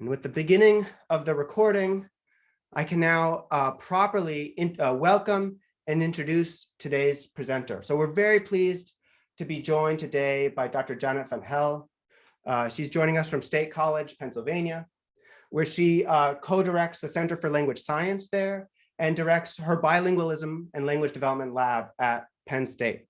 And with the beginning of the recording, I can now properly welcome and introduce today's presenter. So we're very pleased to be joined today by Dr. Janet Van Hel. She's joining us from State College, Pennsylvania, where she co-directs the Center for Language Science there and directs her bilingualism and language development lab at Penn State.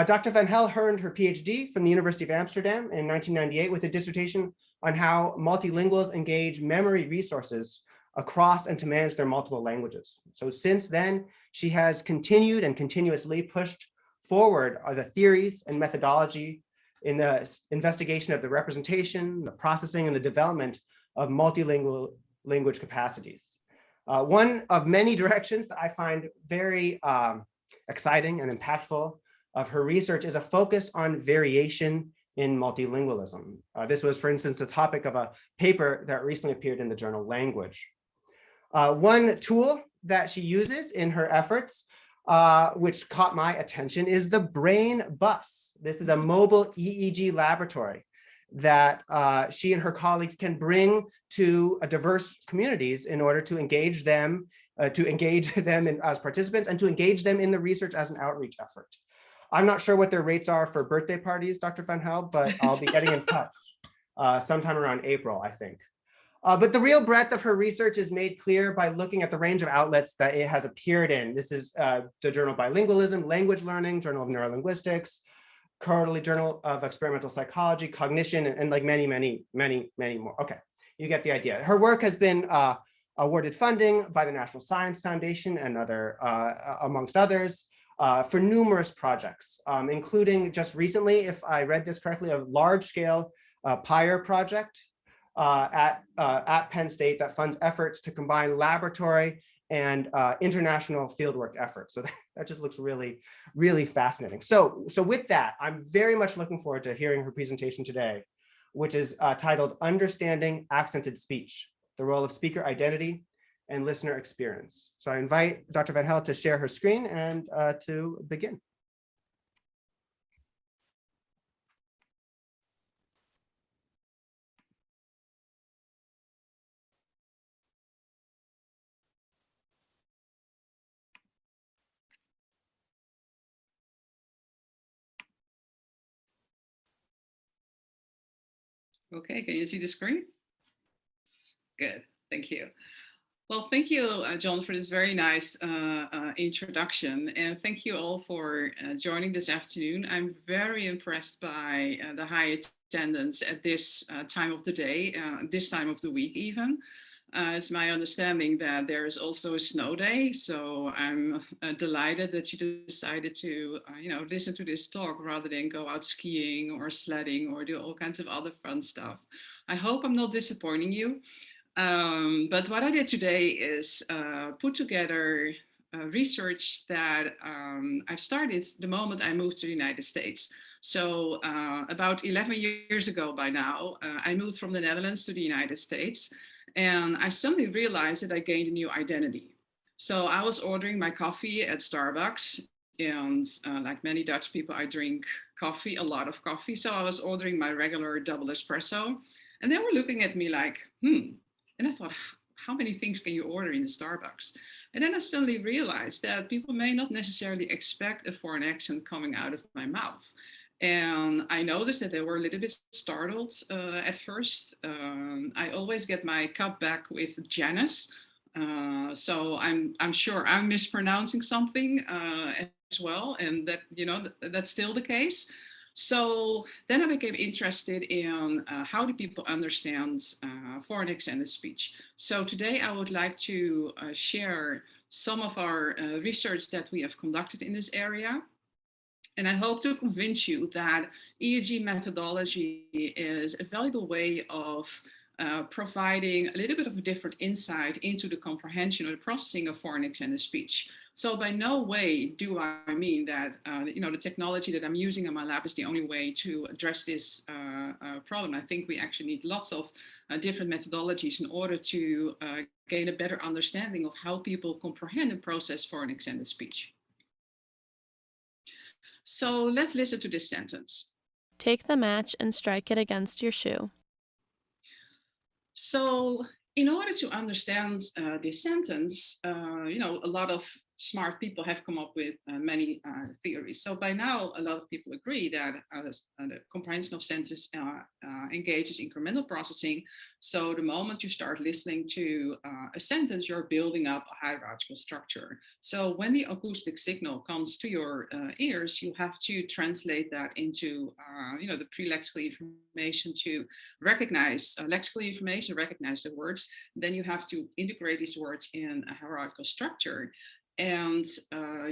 Dr. Van Hel earned her PhD from the University of Amsterdam in 1998 with a dissertation on how multilinguals engage memory resources across and to manage their multiple languages. So since then, she has continued and continuously pushed forward the theories and methodology in the investigation of the representation, the processing, and the development of multilingual language capacities. One of many directions that I find very exciting and impactful of her research is a focus on variation in multilingualism. This was, for instance, the topic of a paper that recently appeared in the journal Language. One tool that she uses in her efforts, which caught my attention, is the Brain Bus. This is a mobile EEG laboratory that she and her colleagues can bring to diverse communities in order to engage them as participants and to engage them in the research as an outreach effort. I'm not sure what their rates are for birthday parties, Dr. Van Hel, but I'll be getting in touch sometime around April, I think. But the real breadth of her research is made clear by looking at the range of outlets that it has appeared in. This is the Journal of Bilingualism, Language Learning, Journal of Neurolinguistics, Quarterly Journal of Experimental Psychology, Cognition, and like many more. Okay, you get the idea. Her work has been awarded funding by the National Science Foundation and amongst others, for numerous projects, including just recently, if I read this correctly, a large-scale PIRE project at Penn State that funds efforts to combine laboratory and international fieldwork efforts. So that just looks really, really fascinating. So with that, I'm very much looking forward to hearing her presentation today, which is titled Understanding Accented Speech, the Role of Speaker Identity and Listener Experience. So I invite Dr. Van Hel to share her screen and to begin. Okay, can you see the screen? Good, thank you. Well, thank you, John, for this very nice introduction. And thank you all for joining this afternoon. I'm very impressed by the high attendance at this time of the day, this time of the week even. It's my understanding that there is also a snow day. So I'm delighted that you decided to listen to this talk rather than go out skiing or sledding or do all kinds of other fun stuff. I hope I'm not disappointing you. But what I did today is put together research that I've started the moment I moved to the United States. So about 11 years ago by now, I moved from the Netherlands to the United States. And I suddenly realized that I gained a new identity. So I was ordering my coffee at Starbucks. And like many Dutch people, I drink coffee, a lot of coffee. So I was ordering my regular double espresso. And they were looking at me like, And I thought, how many things can you order in Starbucks? And then I suddenly realized that people may not necessarily expect a foreign accent coming out of my mouth. And I noticed that they were a little bit startled at first. I always get my cup back with Janice. So I'm sure I'm mispronouncing something as well. And that, that's still the case. So then I became interested in how do people understand foreign accented speech. So today I would like to share some of our research that we have conducted in this area. And I hope to convince you that EEG methodology is a valuable way of providing a little bit of a different insight into the comprehension or the processing of foreign accented speech. So by no way do I mean that the technology that I'm using in my lab is the only way to address this problem. I think we actually need lots of different methodologies in order to gain a better understanding of how people comprehend and process foreign accented speech. So let's listen to this sentence. Take the match and strike it against your shoe. So in order to understand this sentence, a lot of smart people have come up with many theories. So by now, a lot of people agree that the comprehension of sentence engages incremental processing. So the moment you start listening to a sentence, you're building up a hierarchical structure. So when the acoustic signal comes to your ears, you have to translate that into, the pre-lexical information to recognize lexical information, recognize the words. Then you have to integrate these words in a hierarchical structure. And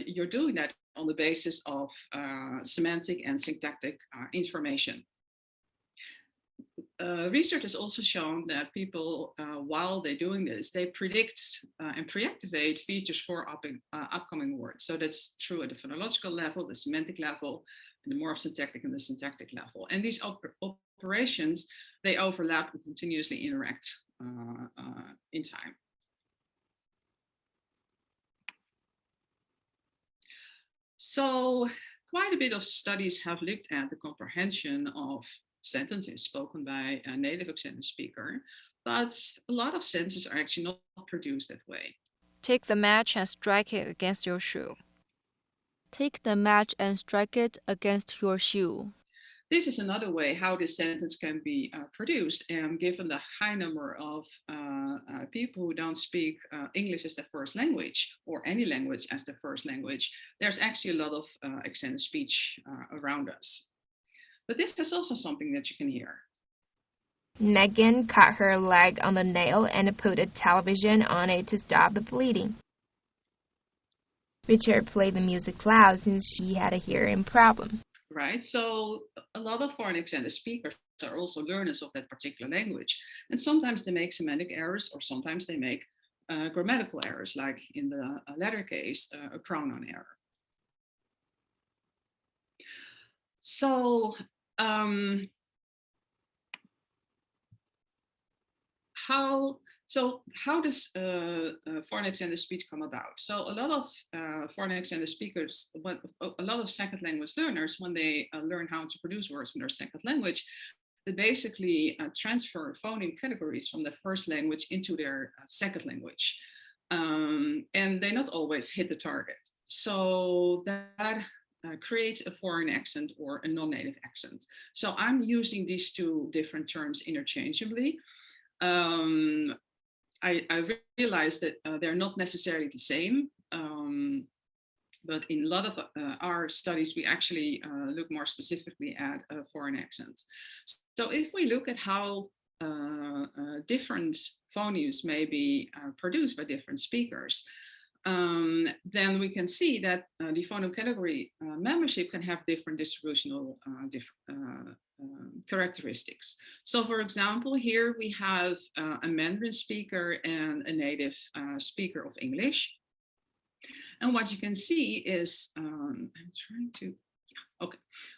you're doing that on the basis of semantic and syntactic information. Research has also shown that people, while they're doing this, they predict and pre-activate features for upcoming words. So that's true at the phonological level, the semantic level, and the morphosyntactic and the syntactic level. And these operations, they overlap and continuously interact in time. So quite a bit of studies have looked at the comprehension of sentences spoken by a native accent speaker, but a lot of sentences are actually not produced that way. Take the match and strike it against your shoe. Take the match and strike it against your shoe. This is another way how this sentence can be produced. And given the high number of people who don't speak English as their first language or any language as their first language, there's actually a lot of accented speech around us. But this is also something that you can hear. Megan cut her leg on the nail and put a television on it to stop the bleeding. Richard played the music loud since she had a hearing problem. Right, so a lot of foreign accented speakers are also learners of that particular language. And sometimes they make semantic errors, or sometimes they make grammatical errors, like in the latter case, a pronoun error. So how does foreign accented speech come about? So a lot of foreign accented speakers, a lot of second language learners, when they learn how to produce words in their second language, they basically transfer phoneme categories from their first language into their second language. And they not always hit the target. So that creates a foreign accent or a non-native accent. So I'm using these two different terms interchangeably. I realized that they're not necessarily the same, but in a lot of our studies, we actually look more specifically at foreign accents. So if we look at how different phonemes may be produced by different speakers, then we can see that the phoneme category membership can have different distributional characteristics. So for example, here we have a Mandarin speaker and a native speaker of English. And what you can see is,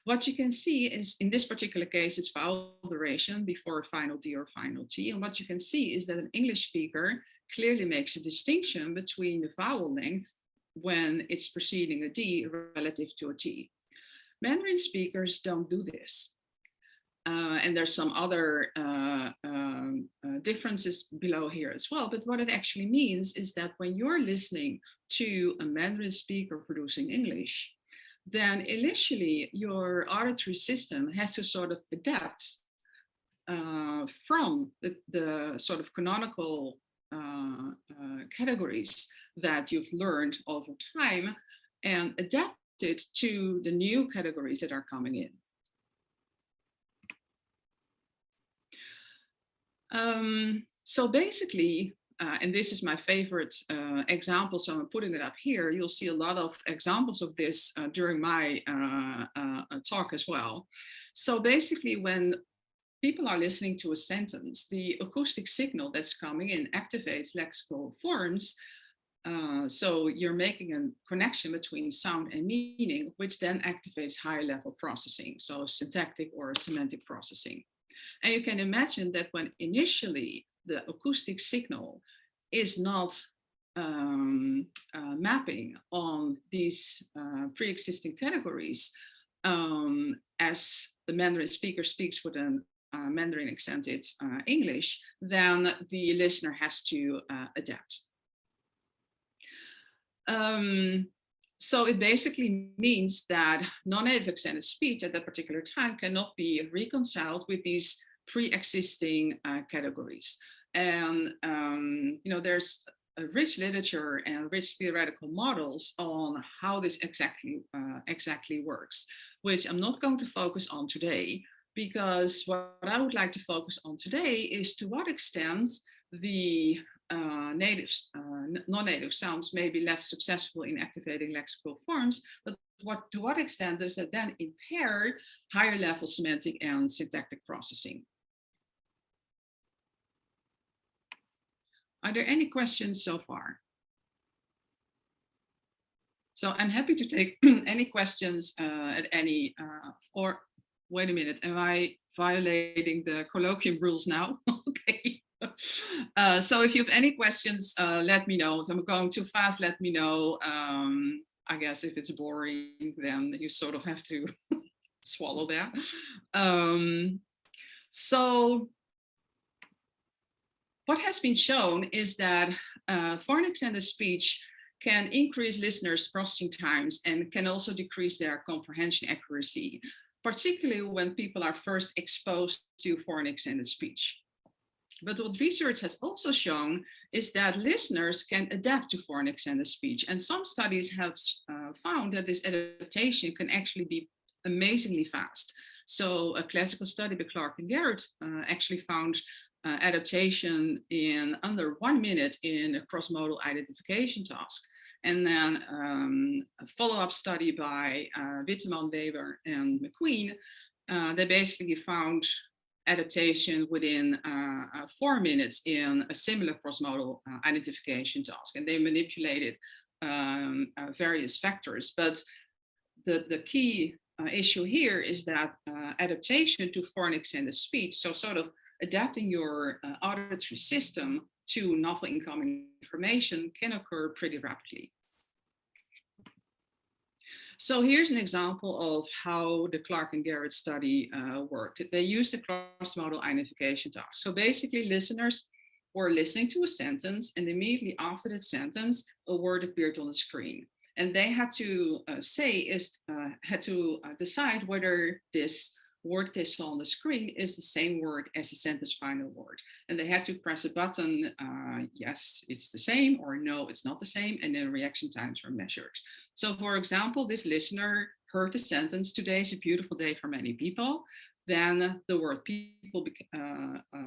what you can see is, in this particular case, it's vowel duration before final D or final T. And what you can see is that an English speaker clearly makes a distinction between the vowel length when it's preceding a D relative to a T. Mandarin speakers don't do this. And there's some other differences below here as well. But what it actually means is that when you're listening to a Mandarin speaker producing English, then initially your auditory system has to sort of adapt from the sort of canonical categories that you've learned over time and adapt it to the new categories that are coming in. So basically, and this is my favorite example, so I'm putting it up here. You'll see a lot of examples of this during my talk as well. So basically, when people are listening to a sentence, the acoustic signal that's coming in activates lexical forms. So you're making a connection between sound and meaning, which then activates higher level processing, so syntactic or semantic processing. And you can imagine that when initially the acoustic signal is not mapping on these pre-existing categories, as the Mandarin speaker speaks with an Mandarin accented English, then the listener has to adapt. So it basically means that non-native accented speech at that particular time cannot be reconciled with these pre-existing categories. And there's a rich literature and rich theoretical models on how this exactly works, which I'm not going to focus on today, because what I would like to focus on today is to what extent the non-native sounds may be less successful in activating lexical forms, but to what extent does that then impair higher level semantic and syntactic processing? Are there any questions so far? So I'm happy to take any questions at any, or wait a minute, am I violating the colloquium rules now? Okay. So if you have any questions, let me know. If I'm going too fast, let me know. I guess if it's boring, then you sort of have to swallow that. So what has been shown is that foreign accented speech can increase listeners' processing times and can also decrease their comprehension accuracy, particularly when people are first exposed to foreign accented speech. But what research has also shown is that listeners can adapt to foreign accented speech. And some studies have found that this adaptation can actually be amazingly fast. So a classical study by Clark and Garrett actually found adaptation in under 1 minute in a cross-modal identification task. And then a follow-up study by Witteman, Weber, and McQueen, they basically found adaptation within 4 minutes in a similar cross-modal identification task. And they manipulated various factors. But the key issue here is that adaptation to foreign accented speech, so sort of adapting your auditory system to novel incoming information, can occur pretty rapidly. So here's an example of how the Clark and Garrett study worked. They used the cross-modal identification task. So basically, listeners were listening to a sentence, and immediately after that sentence, a word appeared on the screen. And they had to decide whether this word they saw on the screen is the same word as the sentence final word. And they had to press a button, yes, it's the same, or no, it's not the same, and then reaction times were measured. So for example, this listener heard the sentence, "Today is a beautiful day for many people." Then the word people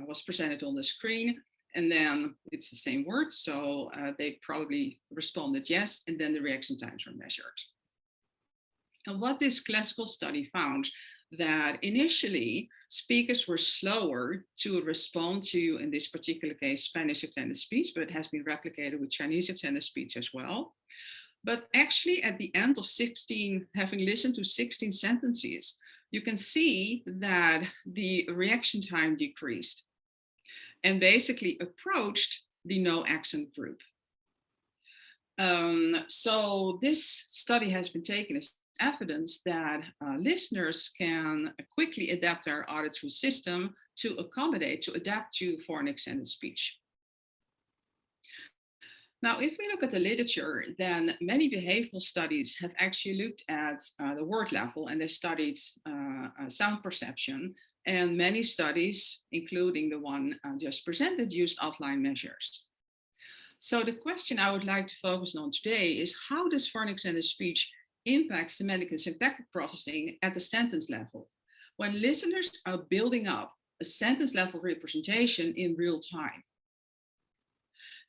was presented on the screen, and then it's the same word. So they probably responded yes, and then the reaction times were measured. And what this classical study found, that initially speakers were slower to respond to, in this particular case, Spanish accented speech, but it has been replicated with Chinese accented speech as well. But actually at the end of having listened to 16 sentences, you can see that the reaction time decreased and basically approached the no accent group. So this study has been taken as evidence that listeners can quickly adapt their auditory system to adapt to foreign accented speech. Now, if we look at the literature, then many behavioral studies have actually looked at the word level, and they studied sound perception. And many studies, including the one just presented, used offline measures. So the question I would like to focus on today is, how does foreign accented speech impact semantic and syntactic processing at the sentence level, when listeners are building up a sentence level representation in real time?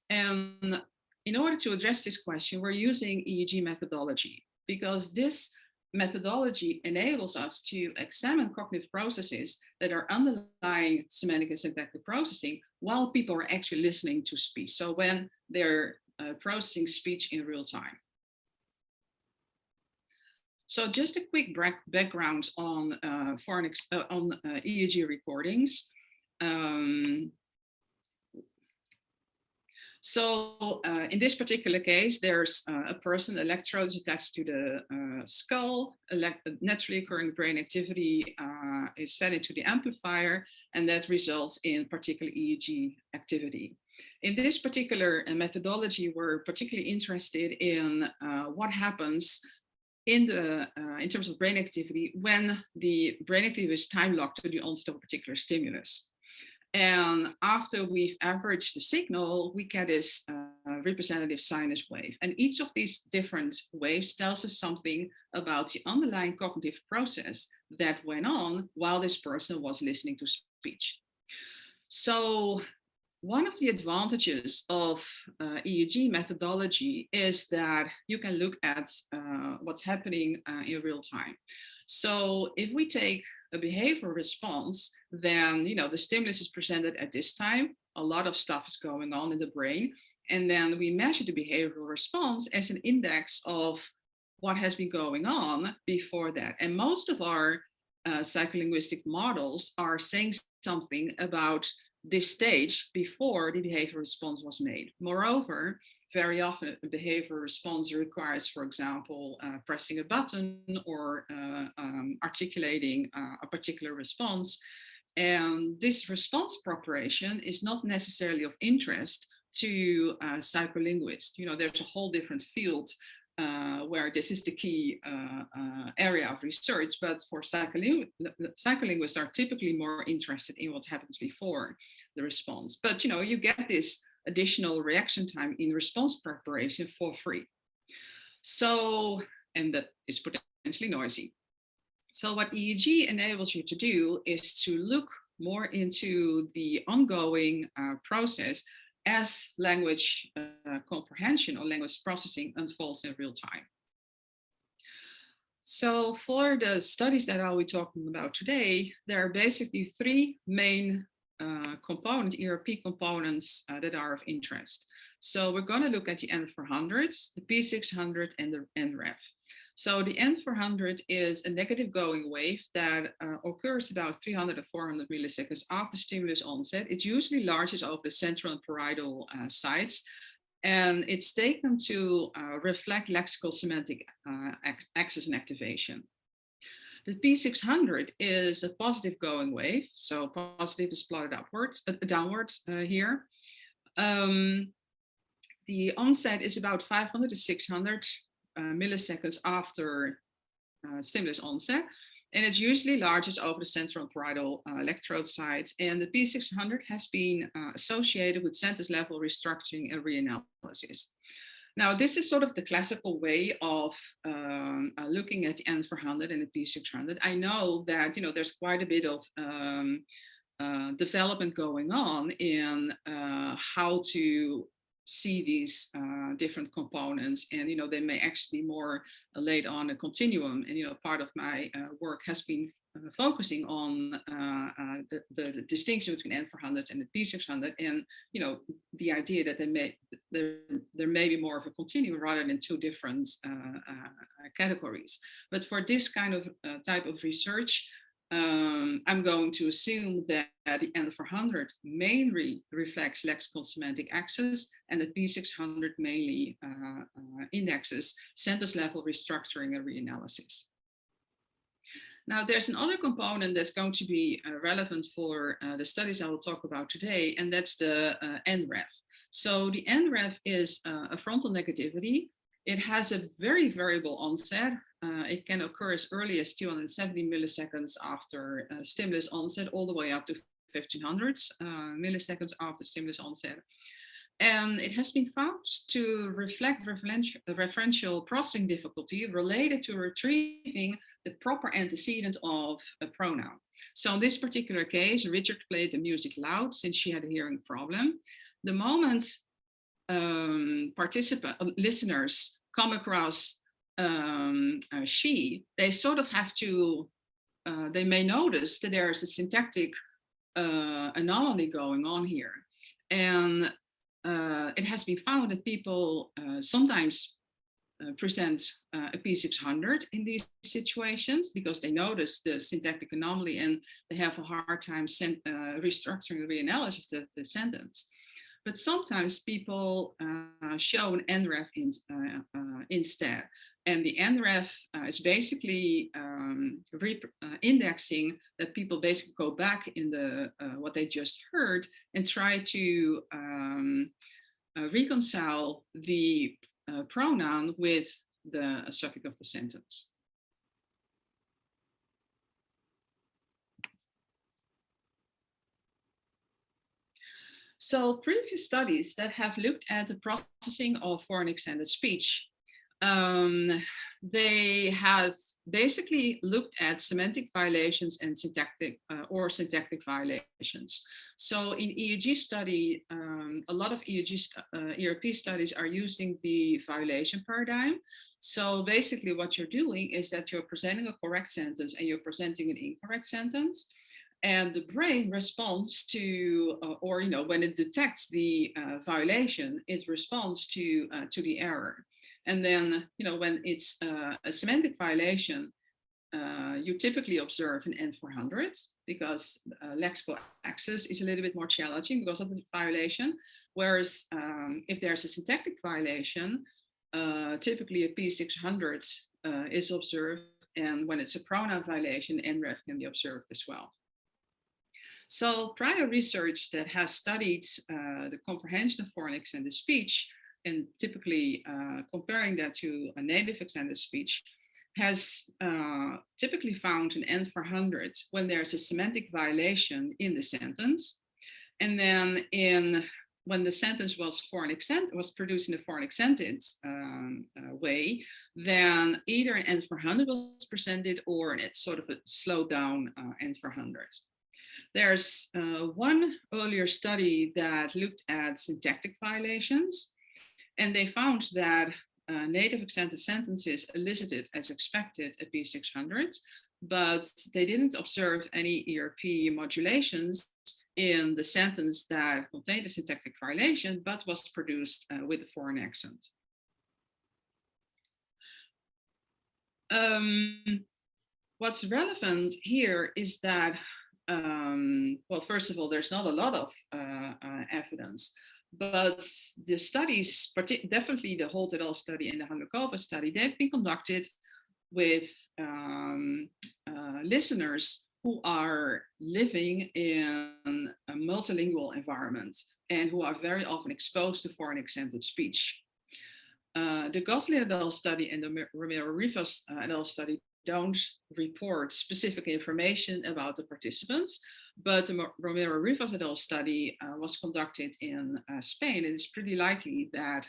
And in order to address this question, we're using EEG methodology, because this methodology enables us to examine cognitive processes that are underlying semantic and syntactic processing while people are actually listening to speech. So when they're processing speech in real time. So just a quick background on EEG recordings. So in this particular case, there's a person, electrode is attached to the skull, naturally occurring brain activity is fed into the amplifier, and that results in particular EEG activity. In this particular methodology, we're particularly interested in what happens in terms of brain activity when the brain activity is time locked to the onset of a particular stimulus. And after we've averaged the signal, we get this representative sinus wave. And each of these different waves tells us something about the underlying cognitive process that went on while this person was listening to speech. So one of the advantages of EEG methodology is that you can look at what's happening in real time. So if we take a behavioral response, then the stimulus is presented at this time. A lot of stuff is going on in the brain. And then we measure the behavioral response as an index of what has been going on before that. And most of our psycholinguistic models are saying something about this stage before the behavioral response was made. Moreover, very often a behavioral response requires, for example, pressing a button or articulating a particular response. And this response preparation is not necessarily of interest to psycholinguists. There's a whole different field where this is the key area of research, but for psycholinguists are typically more interested in what happens before the response. But you get this additional reaction time in response preparation for free. So, and that is potentially noisy. So what EEG enables you to do is to look more into the ongoing process as language comprehension or language processing unfolds in real time. So for the studies that I'll be talking about today, there are basically three main components, ERP components that are of interest. So we're going to look at the N400s, the P600, and the NREF. So the N400 is a negative going wave that occurs about 300 to 400 milliseconds after stimulus onset. It usually larges over the central and parietal sites, and it's taken to reflect lexical semantic access and activation. The P600 is a positive going wave, so positive is plotted downwards here. The onset is about 500 to 600 milliseconds after stimulus onset, and it usually larges over the central and parietal electrode sites. And the P600 has been associated with sentence level restructuring and reanalysis. Now, this is sort of the classical way of looking at the N400 and the P600. I know that there's quite a bit of development going on in how to see these different components, and they may actually be more laid on a continuum. And part of my work has been focusing on the distinction between N400 and the P600, and the idea that there may be more of a continuum rather than two different categories. But for this kind of type of research, I'm going to assume that the N400 mainly reflects lexical semantic access, and the P600 mainly indexes sentence level restructuring and reanalysis. Now, there's another component that's going to be relevant for the studies I will talk about today, and that's the NREF. So the NREF is a frontal negativity. It has a very variable onset. It can occur as early as 270 milliseconds after stimulus onset, all the way up to 1500 milliseconds after stimulus onset. And it has been found to reflect referential processing difficulty related to retrieving the proper antecedent of a pronoun. So in this particular case, Richard played the music loud since she had a hearing problem. The moment listeners come across she, they sort of have to, they may notice that there's a syntactic anomaly going on here. And it has been found that people sometimes present a P600 in these situations because they notice the syntactic anomaly and they have a hard time restructuring and reanalysis the sentence. but sometimes people show an NREF instead. And the NREF is basically indexing that people basically go back in the what they just heard and try to reconcile the pronoun with the subject of the sentence. So previous studies that have looked at the processing of foreign extended speech, they have basically looked at semantic violations and syntactic violations. So in EEG study, a lot of ERP studies are using the violation paradigm. So basically what you're doing is that you're presenting a correct sentence and you're presenting an incorrect sentence. And the brain responds to, or when it detects the violation, it responds to the error. And then, when it's a semantic violation, you typically observe an N400 because lexical access is a little bit more challenging because of the violation. Whereas if there's a syntactic violation, typically a P600 is observed. And when it's a pronoun violation, NREF can be observed as well. So prior research that has studied the comprehension of foreign extended speech and typically comparing that to a native extended speech has typically found an N400 when there's a semantic violation in the sentence. And then when the sentence was produced in a foreign accented way, then either an N400 was presented or it's sort of a slowed down N400. There's one earlier study that looked at syntactic violations, and they found that native accented sentences elicited as expected a P600, but they didn't observe any ERP modulations in the sentence that contained a syntactic violation, but was produced with a foreign accent. What's relevant here is that well, first of all, there's not a lot of evidence, but the studies, definitely the Holt et al. Study and the Handlukova study, they've been conducted with listeners who are living in a multilingual environment and who are very often exposed to foreign accented speech. The Goslin et al. Study and the Romero-Rivas et al. Study don't report specific information about the participants, but the Romero-Rivas et al. Study was conducted in Spain, and it's pretty likely that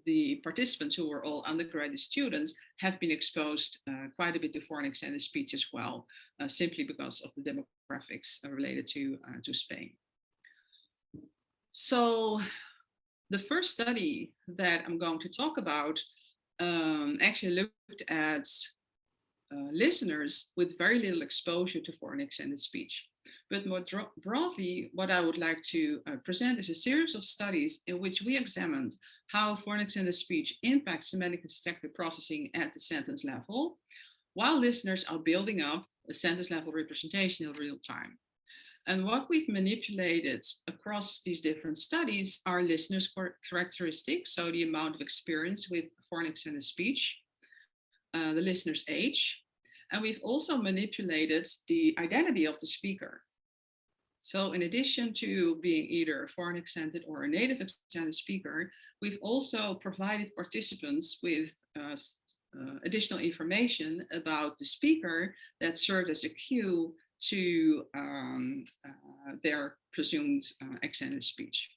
the participants, who were all undergraduate students, have been exposed quite a bit to foreign extended speech as well, simply because of the demographics related to Spain. So the first study that I'm going to talk about actually looked at listeners with very little exposure to foreign extended speech. But more broadly, what I would like to present is a series of studies in which we examined how foreign extended speech impacts semantic and syntactic processing at the sentence level, while listeners are building up a sentence level representation in real time. And what we've manipulated across these different studies are listeners' characteristics, so the amount of experience with foreign extended speech, the listener's age, and we've also manipulated the identity of the speaker. So in addition to being either a foreign accented or a native accented speaker, we've also provided participants with additional information about the speaker that served as a cue to their presumed accented speech.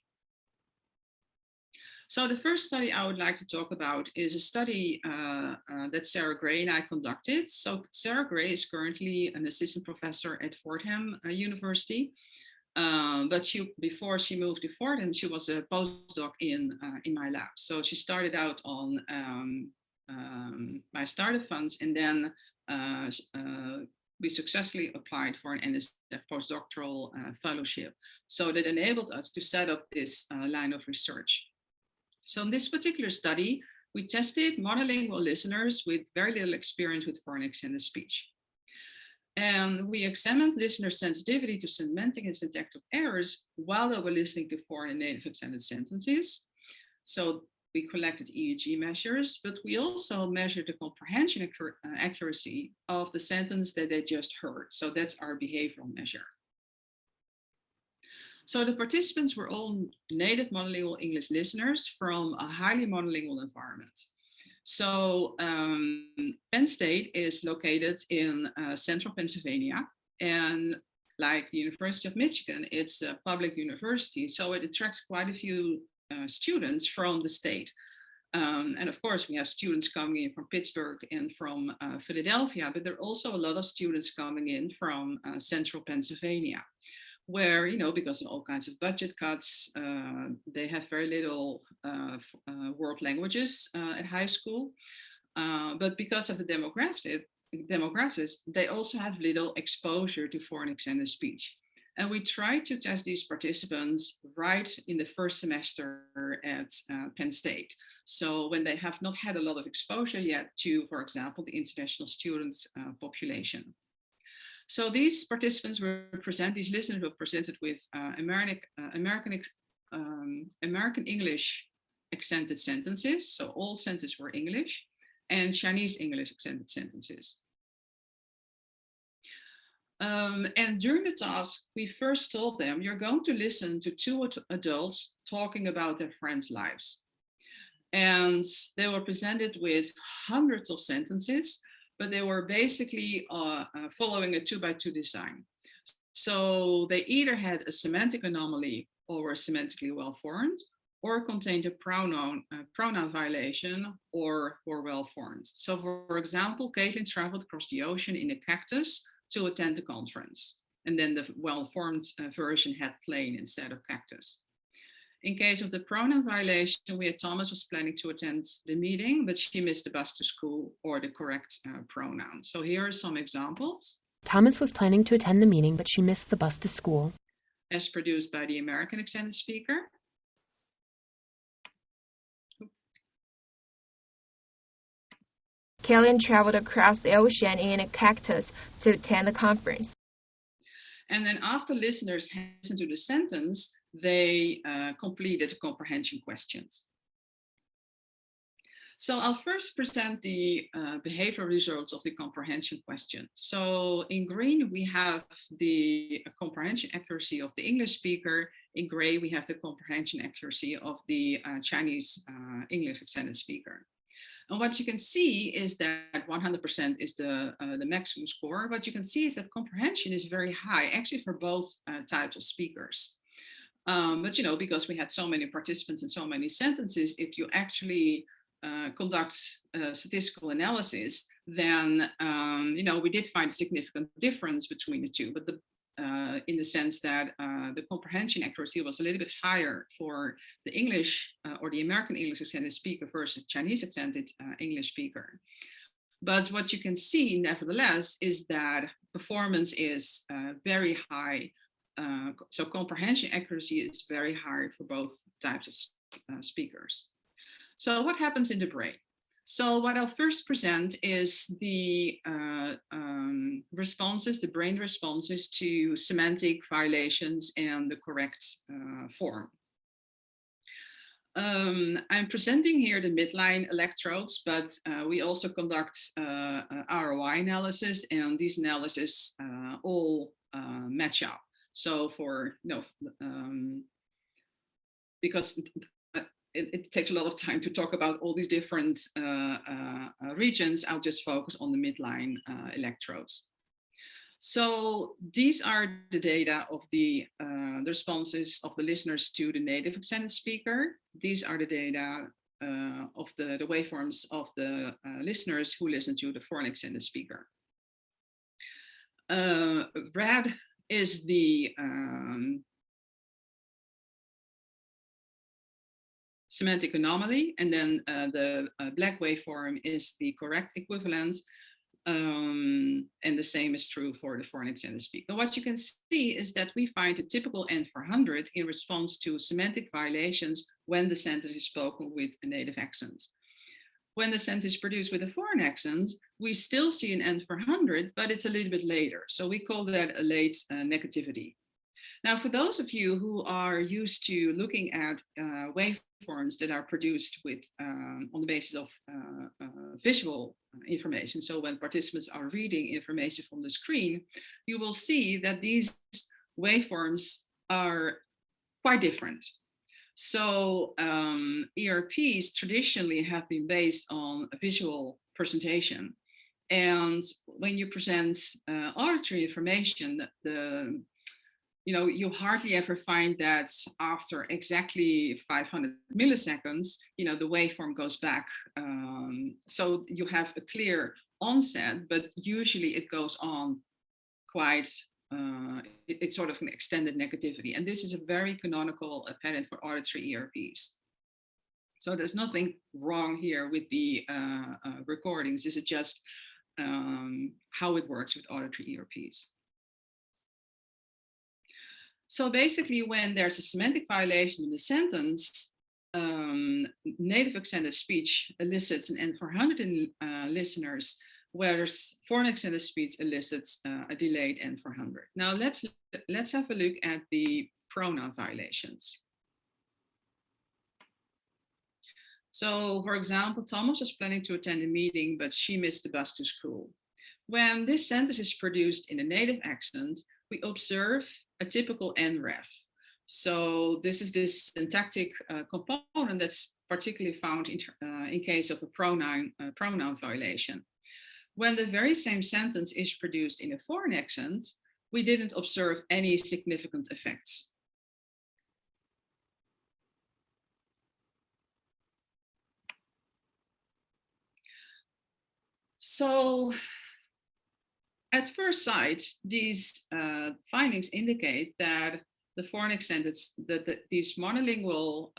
So the first study I would like to talk about is a study that Sarah Gray and I conducted. So Sarah Gray is currently an assistant professor at Fordham University, but before she moved to Fordham, she was a postdoc in my lab. So she started out on my startup funds, and then we successfully applied for an NSF postdoctoral fellowship. So that enabled us to set up this line of research. So in this particular study, we tested monolingual listeners with very little experience with foreign extended speech. And we examined listener sensitivity to semantic and syntactic errors while they were listening to foreign and native extended sentences. So we collected EEG measures, but we also measured the comprehension accuracy of the sentence that they just heard. So that's our behavioral measure. So the participants were all native monolingual English listeners from a highly monolingual environment. So Penn State is located in central Pennsylvania, and like the University of Michigan, it's a public university, so it attracts quite a few students from the state. And of course, we have students coming in from Pittsburgh and from Philadelphia, but there are also a lot of students coming in from central Pennsylvania, where, you know, because of all kinds of budget cuts, they have very little world languages at high school. But because of the demographics, they also have little exposure to foreign extended speech. And we tried to test these participants right in the first semester at Penn State. So when they have not had a lot of exposure yet to, for example, the international students population. So these participants were presented, these listeners were presented with American English accented sentences. So all sentences were English, and Chinese English accented sentences. And during the task, we first told them, you're going to listen to two adults talking about their friends' lives. And they were presented with hundreds of sentences, but they were basically following a 2x2 design. So they either had a semantic anomaly or were semantically well-formed, or contained a pronoun violation, or were well-formed. So for example, Caitlin traveled across the ocean in a cactus to attend the conference. And then the well-formed version had plane instead of cactus. In case of the pronoun violation, we had Thomas was planning to attend the meeting, but she missed the bus to school, or the correct pronoun. So here are some examples. Thomas was planning to attend the meeting, but she missed the bus to school. As produced by the American extended speaker. Kaylin traveled across the ocean in a cactus to attend the conference. And then after listeners listened to the sentence, they completed comprehension questions. So I'll first present the behavioral results of the comprehension question. So in green, we have the comprehension accuracy of the English speaker. In gray, we have the comprehension accuracy of the Chinese English extended speaker. And what you can see is that 100% is the maximum score. What you can see is that comprehension is very high, actually for both types of speakers. But you know, because we had so many participants and so many sentences, if you actually conduct statistical analysis, then you know, we did find a significant difference between the two. But in the sense that the comprehension accuracy was a little bit higher for the English or the American English extended speaker versus Chinese extended English speaker. But what you can see, nevertheless, is that performance is very high. So comprehension accuracy is very high for both types of speakers. So what happens in the brain? So what I'll first present is the responses, the brain responses to semantic violations and the correct form. I'm presenting here the midline electrodes, but we also conduct ROI analysis, and these analyses all match up. So for, you know, because it takes a lot of time to talk about all these different regions, I'll just focus on the midline electrodes. So these are the data of the responses of the listeners to the native extended speaker. These are the data of the waveforms of the listeners who listen to the foreign extended speaker. Red is the semantic anomaly, and then the black waveform is the correct equivalent, and the same is true for the foreign extended speaker. What you can see is that we find a typical N for 100 in response to semantic violations when the sentence is spoken with a native accent. When the sentence is produced with a foreign accent, we still see an N for 100, but it's a little bit later. So we call that a late negativity. Now, for those of you who are used to looking at waveforms that are produced with on the basis of visual information, so when participants are reading information from the screen, you will see that these waveforms are quite different. So ERPs traditionally have been based on a visual presentation. And when you present auditory information, you hardly ever find that after exactly 500 milliseconds, the waveform goes back. So you have a clear onset, but usually it goes on quite, it's sort of an extended negativity. And this is a very canonical pattern for auditory ERPs. So there's nothing wrong here with the recordings. This is just how it works with auditory ERPs. So basically, when there's a semantic violation in the sentence, native accented speech elicits an N for 100 in listeners, whereas foreign accented speech elicits a delayed N for 100. Now let's have a look at the pronoun violations. So, for example, Thomas was planning to attend a meeting, but she missed the bus to school. When this sentence is produced in a native accent, we observe a typical NREF. So this is this syntactic component that's particularly found in case of a pronoun violation. When the very same sentence is produced in a foreign accent, we didn't observe any significant effects. So at first sight, these findings indicate that the foreign accented, these monolingual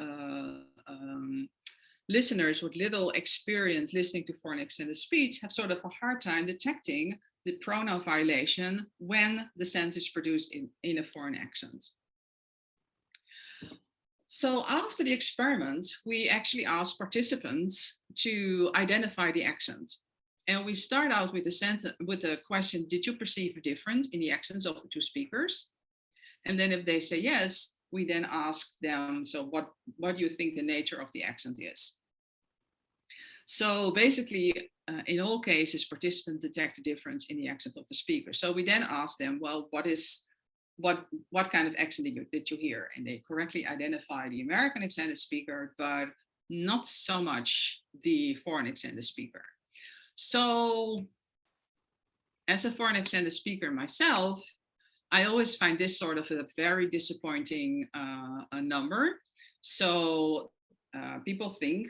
listeners with little experience listening to foreign accented speech have sort of a hard time detecting the pronoun violation when the sentence is produced in a foreign accent. So after the experiment, we actually asked participants to identify the accent. And we start out with the question, did you perceive a difference in the accents of the two speakers? And then if they say yes, we then ask them, so what do you think the nature of the accent is? So basically, in all cases, participants detect a difference in the accent of the speaker. So we then ask them, well, what kind of accent did you hear? And they correctly identify the American accented speaker, but not so much the foreign accented speaker. So as a foreign accented speaker myself, I always find this sort of a very disappointing number. So people think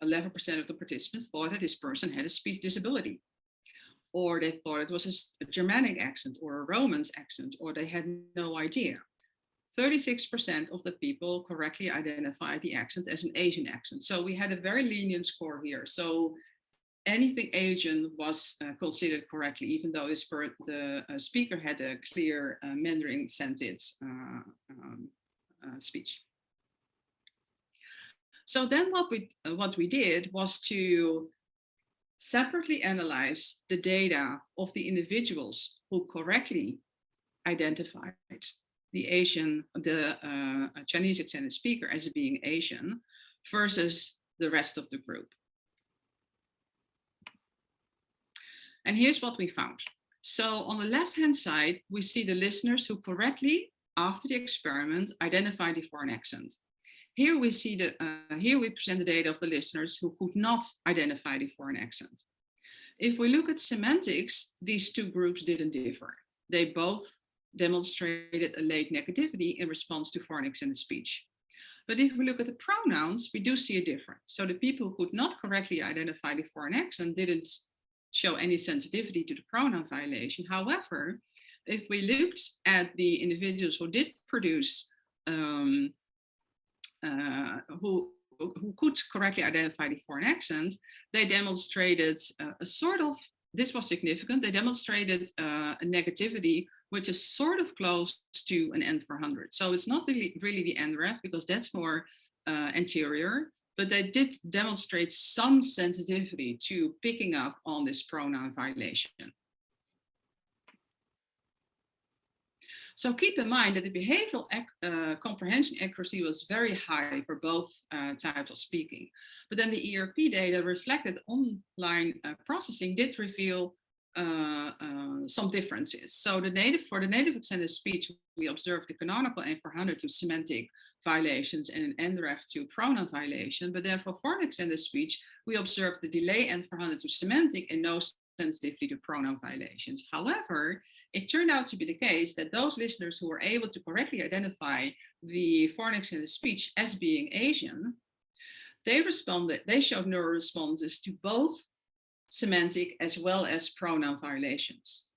11% of the participants thought that this person had a speech disability, or they thought it was a Germanic accent or a Romance accent, or they had no idea. 36% of the people correctly identified the accent as an Asian accent. So we had a very lenient score here. So anything Asian was considered correctly, even though the speaker had a clear Mandarin-scented speech. So then what we did was to separately analyze the data of the individuals who correctly identified the Chinese accented speaker as being Asian versus the rest of the group. And here's what we found. So on the left-hand side, we see the listeners who correctly, after the experiment, identified the foreign accent. Here we see here we present the data of the listeners who could not identify the foreign accent. If we look at semantics, these two groups didn't differ. They both demonstrated a late negativity in response to foreign accented speech. But if we look at the pronouns, we do see a difference. So the people who could not correctly identify the foreign accent didn't show any sensitivity to the pronoun violation. However, if we looked at the individuals who did produce, who could correctly identify the foreign accent, they demonstrated this was significant, they demonstrated a negativity which is sort of close to an N for 100. So it's not really the NREF, because that's more anterior, but they did demonstrate some sensitivity to picking up on this pronoun violation. So keep in mind that the behavioral comprehension accuracy was very high for both types of speaking. But then the ERP data reflected online processing did reveal some differences. So for the native extended speech, we observed the canonical N400 to semantic violations and an NREF to pronoun violation. But then for foreign extended speech, we observed the delay N400 to semantic and no sensitivity to pronoun violations. However, it turned out to be the case that those listeners who were able to correctly identify the foreign extended speech as being Asian, they showed neural responses to both semantic as well as pronoun violations.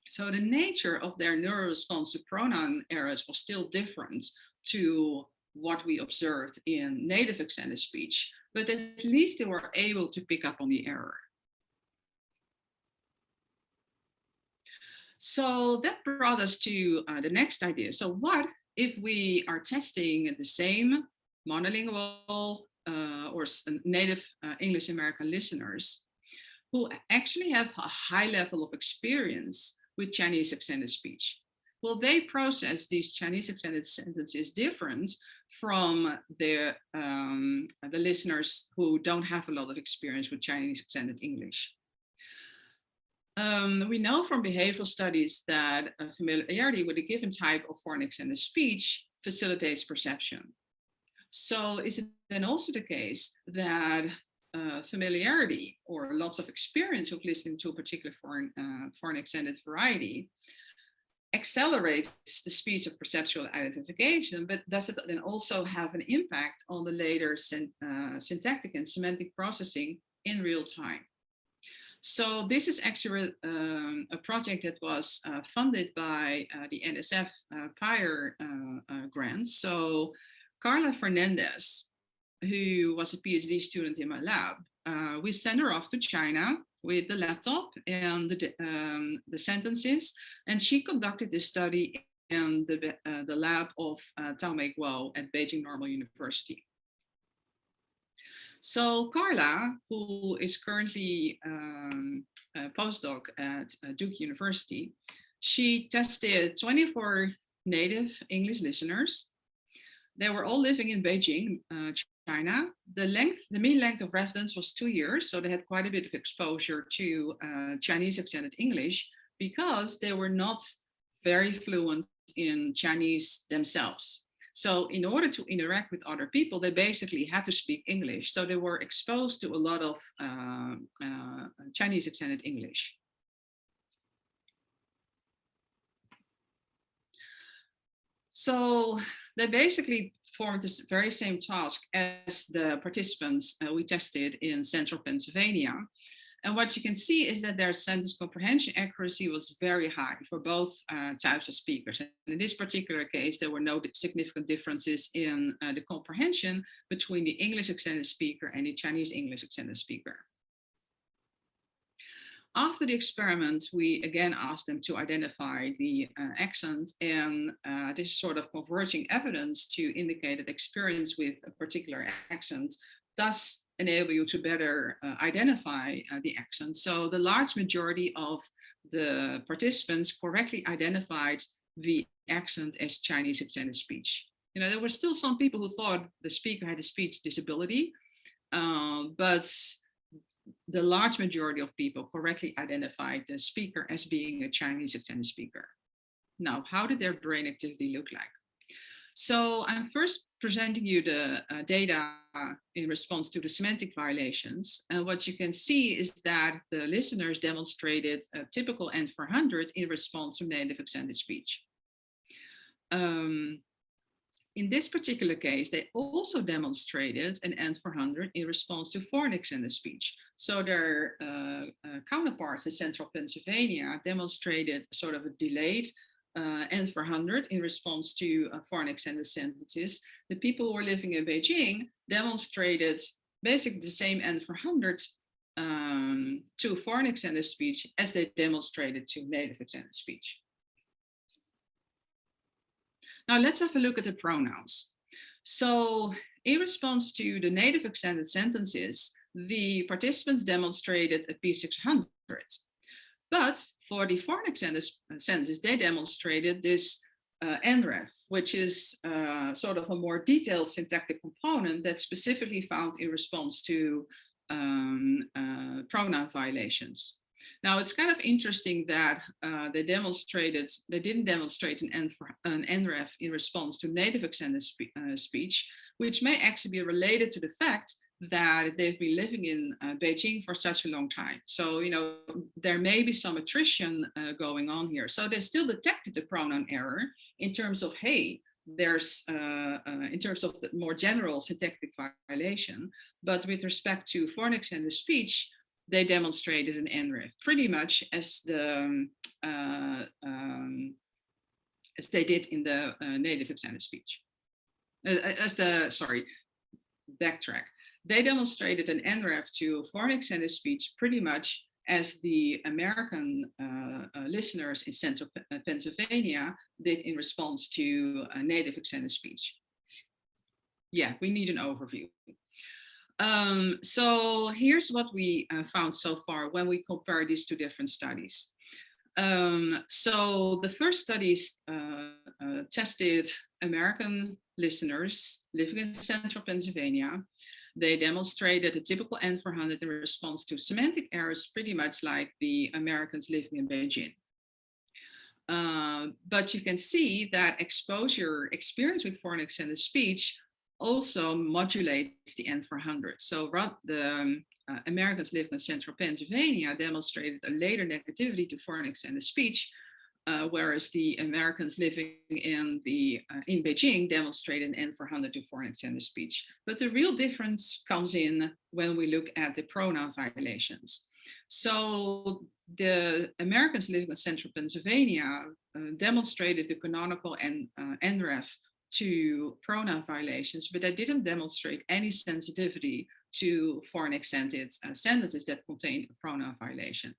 So the nature of their neural response to pronoun errors was still different to what we observed in native extended speech, but at least they were able to pick up on the error. So that brought us to the next idea. So what if we are testing the same monolingual or native English American listeners who actually have a high level of experience with Chinese extended speech? Will they process these Chinese extended sentences different from the listeners who don't have a lot of experience with Chinese extended English? We know from behavioral studies that familiarity with a given type of foreign extended speech facilitates perception. So is it then also the case that familiarity or lots of experience of listening to a particular foreign extended variety accelerates the speed of perceptual identification, but does it then also have an impact on the later syntactic and semantic processing in real time? So this is actually a project that was funded by the NSF PIRE grant. So Carla Fernandez, who was a PhD student in my lab, we sent her off to China with the laptop and the sentences, and she conducted this study in the lab of Tao Mei Guo at Beijing Normal University. So Carla, who is currently a postdoc at Duke University, she tested 24 native English listeners. They were all living in Beijing, China. The mean length of residence was 2 years, so they had quite a bit of exposure to Chinese extended English because they were not very fluent in Chinese themselves. So in order to interact with other people, they basically had to speak English. So they were exposed to a lot of Chinese extended English. So they basically formed this very same task as the participants we tested in central Pennsylvania. And what you can see is that their sentence comprehension accuracy was very high for both types of speakers. And in this particular case, there were no significant differences in the comprehension between the English extended speaker and the Chinese English extended speaker. After the experiment, we again asked them to identify the accent, and this sort of converging evidence to indicate that experience with a particular accent does enable you to better identify the accent. So the large majority of the participants correctly identified the accent as Chinese extended speech. You know, there were still some people who thought the speaker had a speech disability, but the large majority of people correctly identified the speaker as being a Chinese extended speaker. Now, how did their brain activity look like? So I'm first presenting you the data in response to the semantic violations. And what you can see is that the listeners demonstrated a typical N400 in response to native extended speech. In this particular case, they also demonstrated an N400 in response to foreign extended speech. So their counterparts in central Pennsylvania demonstrated sort of a delayed N400 in response to foreign extended sentences. The people who were living in Beijing demonstrated basically the same N400 to foreign extended speech as they demonstrated to native extended speech. Now let's have a look at the pronouns. So in response to the native extended sentences, the participants demonstrated a P600. But for the foreign extended sentences, they demonstrated this NREF, which is sort of a more detailed syntactic component that's specifically found in response to pronoun violations. Now, it's kind of interesting that they didn't demonstrate an NREF in response to native extended speech, which may actually be related to the fact that they've been living in Beijing for such a long time. So, there may be some attrition going on here. So they still detected the pronoun error in terms of, hey, there's in terms of the more general syntactic violation, but with respect to foreign extended speech, they demonstrated an NREF pretty much as they did in the native extended speech. Backtrack. They demonstrated an NREF to foreign extended speech pretty much as the American listeners in central Pennsylvania did in response to native extended speech. Yeah, we need an overview. So here's what we found so far when we compare these two different studies. So the first studies tested American listeners living in central Pennsylvania. They demonstrated a typical N400 in response to semantic errors, pretty much like the Americans living in Beijing. But you can see that experience with foreign extended speech also modulates the N400. So the Americans living in central Pennsylvania demonstrated a later negativity to foreign extended speech, whereas the Americans living in Beijing demonstrated an N400 to foreign extended speech. But the real difference comes in when we look at the pronoun violations. So the Americans living in central Pennsylvania demonstrated the canonical NREF to pronoun violations, but they didn't demonstrate any sensitivity to foreign extended sentences that contained a pronoun violation.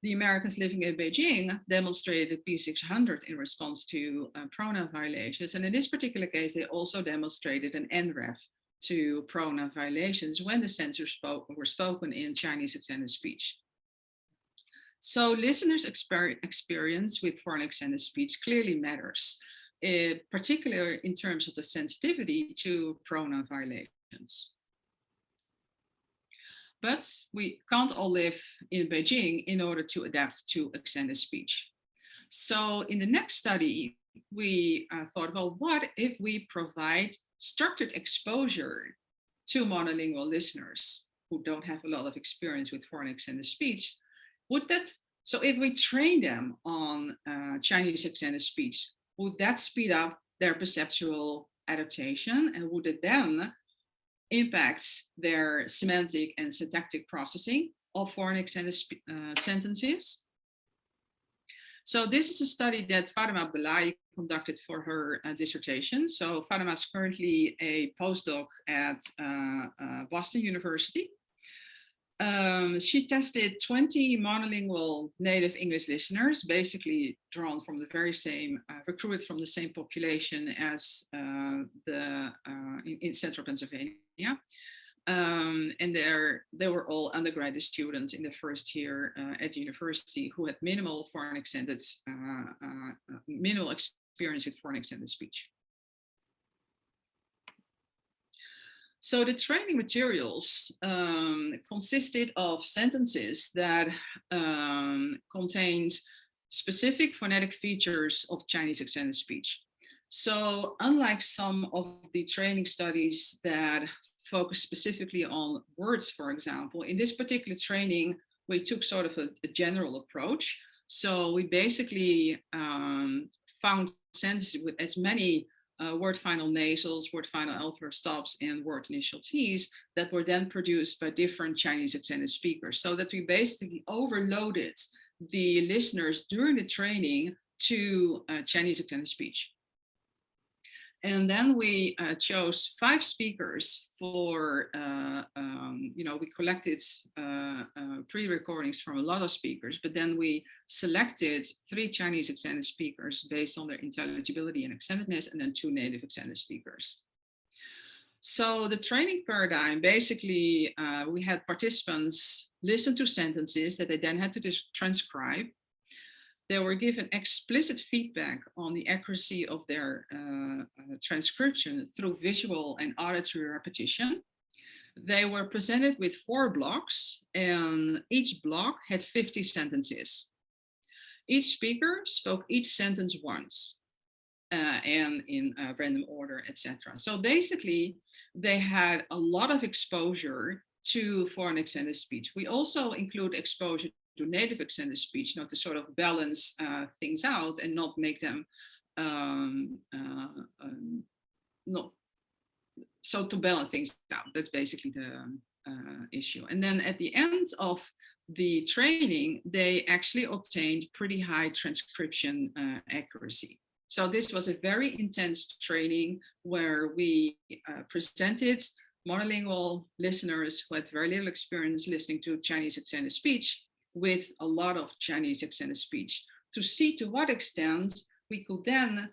The Americans living in Beijing demonstrated P600 in response to pronoun violations. And in this particular case, they also demonstrated an NREF to pronoun violations when the sentences were spoken in Chinese extended speech. So listeners' experience with foreign extended speech clearly matters, particularly in terms of the sensitivity to pronoun violations. But we can't all live in Beijing in order to adapt to extended speech. So in the next study, we thought, well, what if we provide structured exposure to monolingual listeners who don't have a lot of experience with foreign extended speech? So if we train them on Chinese extended speech, would that speed up their perceptual adaptation? And would it then impacts their semantic and syntactic processing of foreign extended sentences? So this is a study that Fatima Abdullahi conducted for her dissertation. So Fatima is currently a postdoc at Boston University. She tested 20 monolingual native English listeners, basically drawn from the very same, recruited from the same population as in central Pennsylvania. And they were all undergraduate students in the first year at university who had minimal experience with foreign extended speech. So the training materials consisted of sentences that contained specific phonetic features of Chinese extended speech. So unlike some of the training studies that focus specifically on words, for example, in this particular training, we took sort of a general approach. So we basically found sentences with as many word final nasals, word final alveolar stops, and word initial T's that were then produced by different Chinese extended speakers, so that we basically overloaded the listeners during the training to Chinese extended speech. And then we chose 5 speakers for, we collected pre-recordings from a lot of speakers, but then we selected 3 Chinese extended speakers based on their intelligibility and extendedness, and then 2 native extended speakers. So the training paradigm, basically, we had participants listen to sentences that they then had to transcribe. They were given explicit feedback on the accuracy of their transcription through visual and auditory repetition. They were presented with 4 blocks, and each block had 50 sentences. Each speaker spoke each sentence once. And in random order, etc. So basically, they had a lot of exposure to foreign accented speech. We also include exposure to native accented speech, to sort of balance things out and not make them not so to balance things out. That's basically the issue. And then at the end of the training, they actually obtained pretty high transcription accuracy. So this was a very intense training where we presented monolingual listeners who had very little experience listening to Chinese accented speech with a lot of Chinese accented speech to see to what extent we could then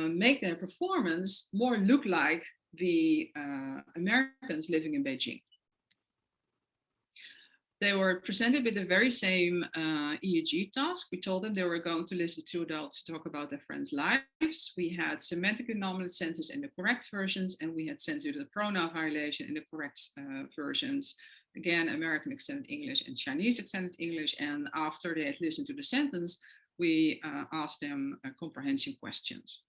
make their performance more look like the Americans living in Beijing. They were presented with the very same EEG task. We told them they were going to listen to adults talk about their friends' lives. We had semantic anomalous senses in the correct versions, and we had sensitive pronoun violation in the correct versions. Again, American accented English and Chinese accented English. And after they had listened to the sentence, we asked them comprehension questions.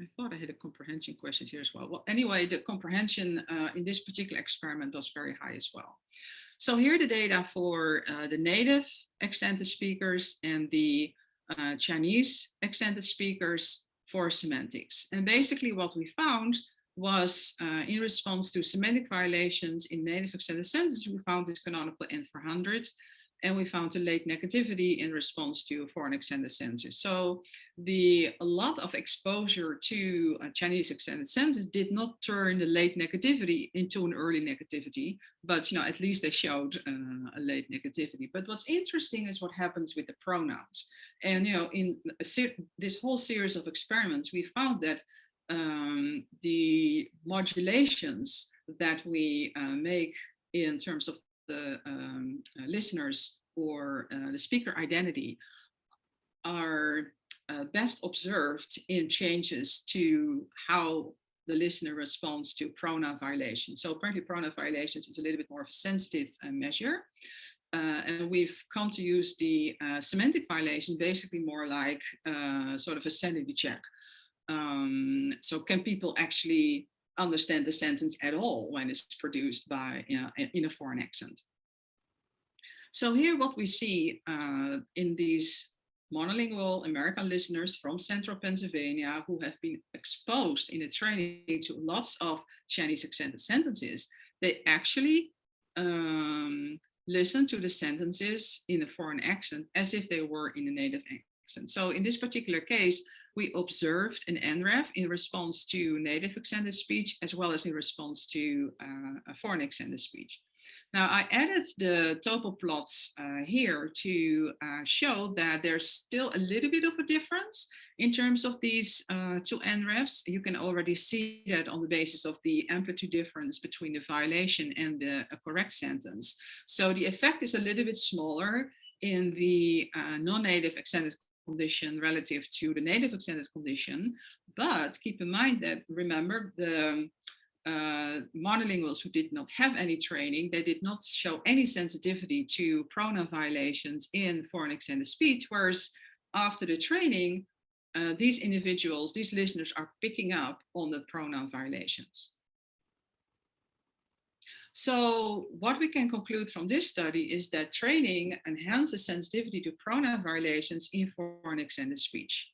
I thought I had a comprehension question here as well. Well, anyway, the comprehension in this particular experiment was very high as well. So here are the data for the native accented speakers and the Chinese accented speakers for semantics. And basically what we found was in response to semantic violations in native accented sentences, we found this canonical N400. And we found a late negativity in response to foreign accented sentences. So a lot of exposure to Chinese accented sentences did not turn the late negativity into an early negativity, but at least they showed a late negativity. But what's interesting is what happens with the pronouns. And in this whole series of experiments, we found that the modulations that we make in terms of the listeners or the speaker identity are best observed in changes to how the listener responds to pronoun violations. So apparently pronoun violations is a little bit more of a sensitive measure. And we've come to use the semantic violation basically more like sort of a sanity check. So can people actually understand the sentence at all when it's produced by in a foreign accent? So here what we see in these monolingual American listeners from central Pennsylvania who have been exposed in a training to lots of Chinese accented sentences, they actually listen to the sentences in a foreign accent as if they were in a native accent. So in this particular case, we observed an NREF in response to native accented speech as well as in response to a foreign accented speech. Now I added the topo plots here to show that there's still a little bit of a difference in terms of these two NREFs. You can already see that on the basis of the amplitude difference between the violation and the correct sentence. So the effect is a little bit smaller in the non-native accented condition relative to the native accented condition, but keep in mind that, remember, the monolinguals who did not have any training, they did not show any sensitivity to pronoun violations in foreign accented speech, whereas after the training, these individuals, these listeners are picking up on the pronoun violations. So what we can conclude from this study is that training enhances sensitivity to pronoun violations in foreign accented speech.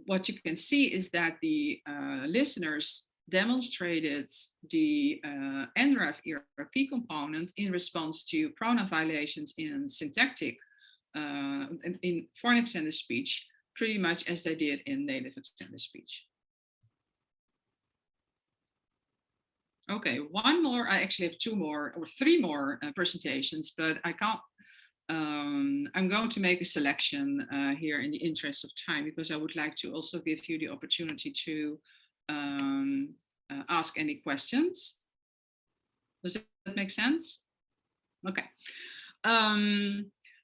What you can see is that the listeners demonstrated the NREF ERP component in response to pronoun violations in syntactic, in foreign accented speech, pretty much as they did in native accented speech. Okay, one more. I actually have two more or three more presentations, but I can't I'm going to make a selection here in the interest of time, because I would like to also give you the opportunity to ask any questions. Does that make sense? Okay.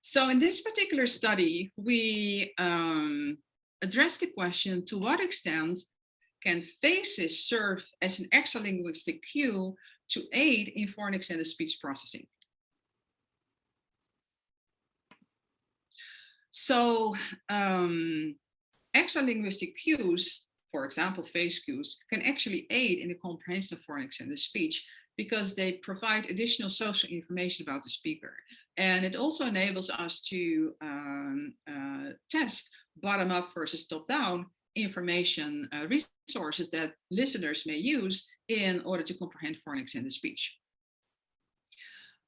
So in this particular study, we addressed the question, to what extent can faces serve as an extra-linguistic cue to aid in foreign extended speech processing? So extra-linguistic cues, for example, face cues, can actually aid in the comprehension of foreign extended speech because they provide additional social information about the speaker. And it also enables us to test bottom-up versus top-down information resources that listeners may use in order to comprehend foreign extended speech.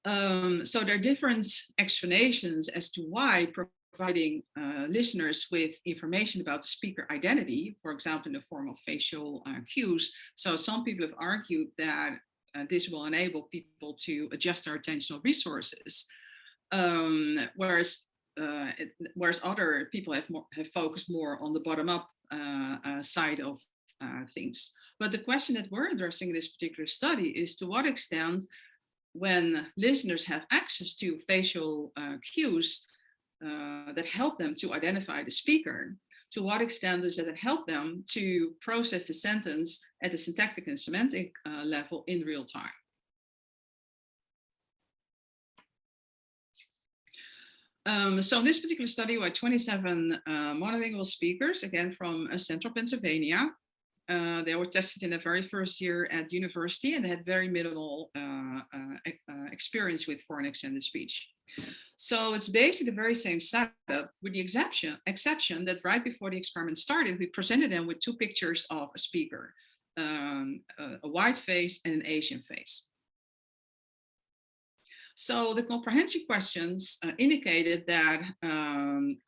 So there are different explanations as to why providing listeners with information about the speaker identity, for example, in the form of facial cues. So some people have argued that this will enable people to adjust their attentional resources, whereas other people have focused more on the bottom-up side of things. But the question that we're addressing in this particular study is, to what extent, when listeners have access to facial cues that help them to identify the speaker, to what extent does that help them to process the sentence at the syntactic and semantic level in real time? So in this particular study, we had 27 monolingual speakers, again from central Pennsylvania. They were tested in their very first year at university, and they had very minimal experience with foreign extended speech. So it's basically the very same setup, with the exception that right before the experiment started, we presented them with two pictures of a speaker, a white face and an Asian face. So the comprehension questions indicated that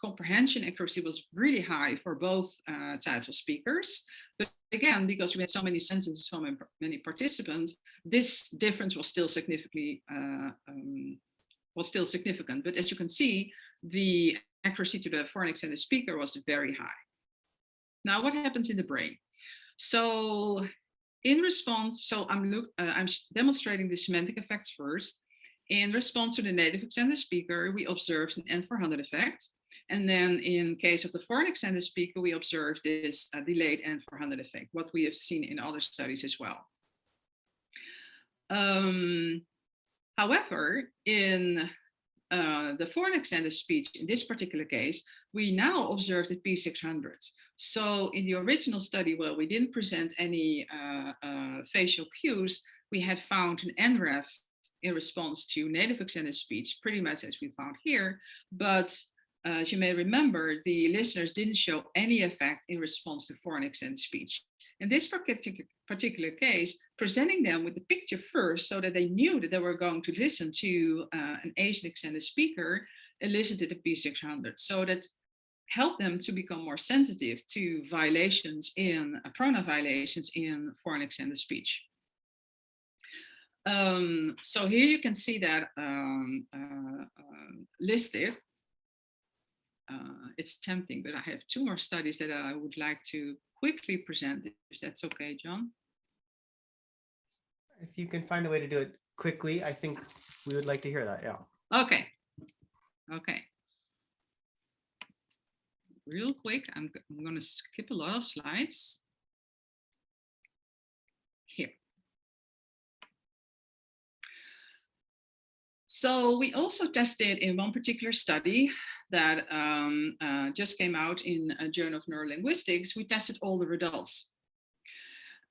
comprehension accuracy was really high for both types of speakers. But again, because we had so many sentences, so many participants, this difference was still significant. But as you can see, the accuracy to the foreign extended speaker was very high. Now, what happens in the brain? So in response, so I'm demonstrating the semantic effects first. In response to the native extended speaker, we observed an N400 effect. And then in case of the foreign extended speaker, we observed this delayed N400 effect, what we have seen in other studies as well. However, in the foreign extended speech, in this particular case, we now observe the P600s. So in the original study, well, we didn't present any facial cues. We had found an NREF in response to native extended speech, pretty much as we found here. But as you may remember, the listeners didn't show any effect in response to foreign extended speech. In this particular case, presenting them with the picture first so that they knew that they were going to listen to an Asian extended speaker, elicited the P600. So that helped them to become more sensitive to violations in pronoun violations in foreign extended speech. So here you can see that listed. It's tempting, but I have two more studies that I would like to quickly present, if that's okay, John. If you can find a way to do it quickly, I think we would like to hear that, yeah. Okay. Okay. Real quick, I'm going to skip a lot of slides. Here. So we also tested in one particular study that just came out in a Journal of Neurolinguistics. We tested older adults.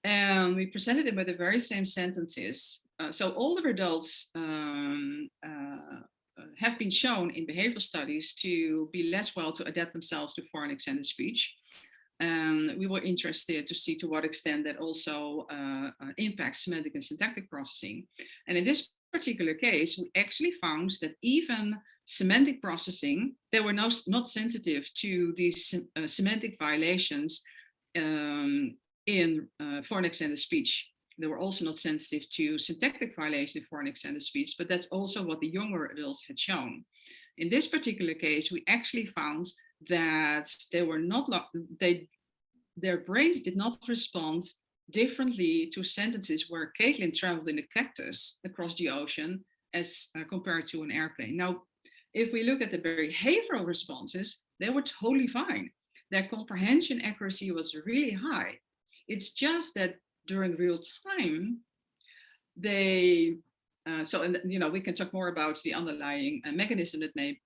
And we presented them with the very same sentences. So older adults have been shown in behavioral studies to be less well to adapt themselves to foreign extended speech. And we were interested to see to what extent that also impacts semantic and syntactic processing. And in this particular case, we actually found that even semantic processing, they were not sensitive to these semantic violations in foreign extended speech. They were also not sensitive to syntactic violations in foreign extended speech, but that's also what the younger adults had shown. In this particular case, we actually found that they were not their brains did not respond differently to sentences where Caitlin traveled in a cactus across the ocean as compared to an airplane. Now, if we look at the behavioral responses, they were totally fine. Their comprehension accuracy was really high. It's just that during real time, they, we can talk more about the underlying mechanism that may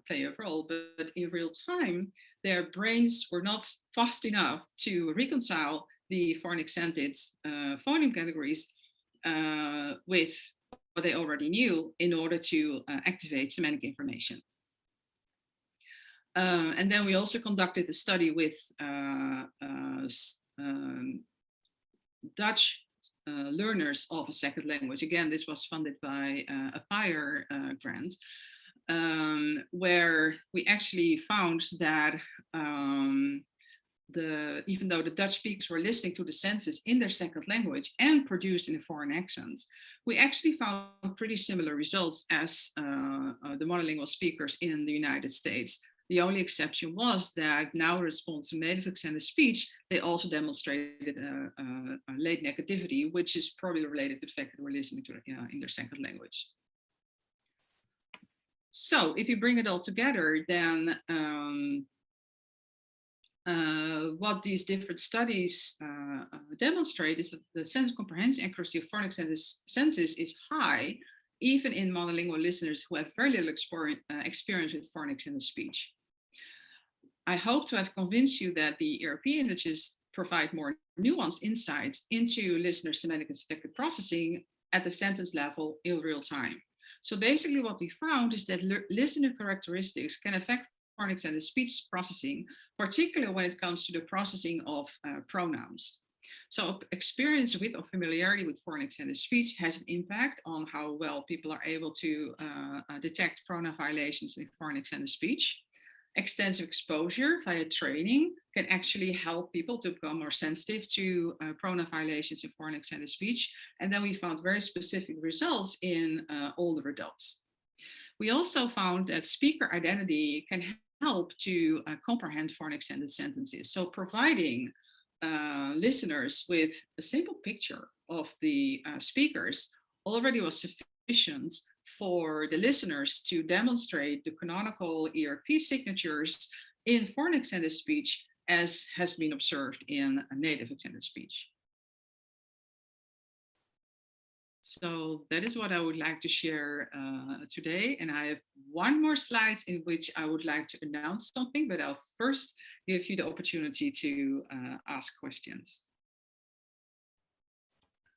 play a role, but in real time, their brains were not fast enough to reconcile the foreign accented phoneme categories with what they already knew in order to activate semantic information. And then we also conducted a study with Dutch learners of a second language. Again, this was funded by a PIRE grant, where we actually found that even though the Dutch speakers were listening to the sentences in their second language and produced in a foreign accent, we actually found pretty similar results as the monolingual speakers in the United States. The only exception was that now in response to native accented speech, they also demonstrated a late negativity, which is probably related to the fact that we're listening to in their second language. So if you bring it all together, then what these different studies demonstrate is that the sense comprehension accuracy of foreign accented sentences is high, even in monolingual listeners who have very little experience with foreign accented speech. I hope to have convinced you that the ERP images provide more nuanced insights into listener semantic and syntactic processing at the sentence level in real time. So basically what we found is that listener characteristics can affect foreign accented speech processing, particularly when it comes to the processing of pronouns. So experience with or familiarity with foreign accented speech has an impact on how well people are able to detect pronoun violations in foreign accented speech. Extensive exposure via training can actually help people to become more sensitive to pronoun violations in foreign accented speech. And then we found very specific results in older adults. We also found that speaker identity can help to comprehend foreign accented sentences. So providing listeners with a simple picture of the speakers already was sufficient for the listeners to demonstrate the canonical ERP signatures in foreign accented speech as has been observed in native accented speech. So that is what I would like to share today. And I have one more slide in which I would like to announce something, but I'll first give you the opportunity to ask questions.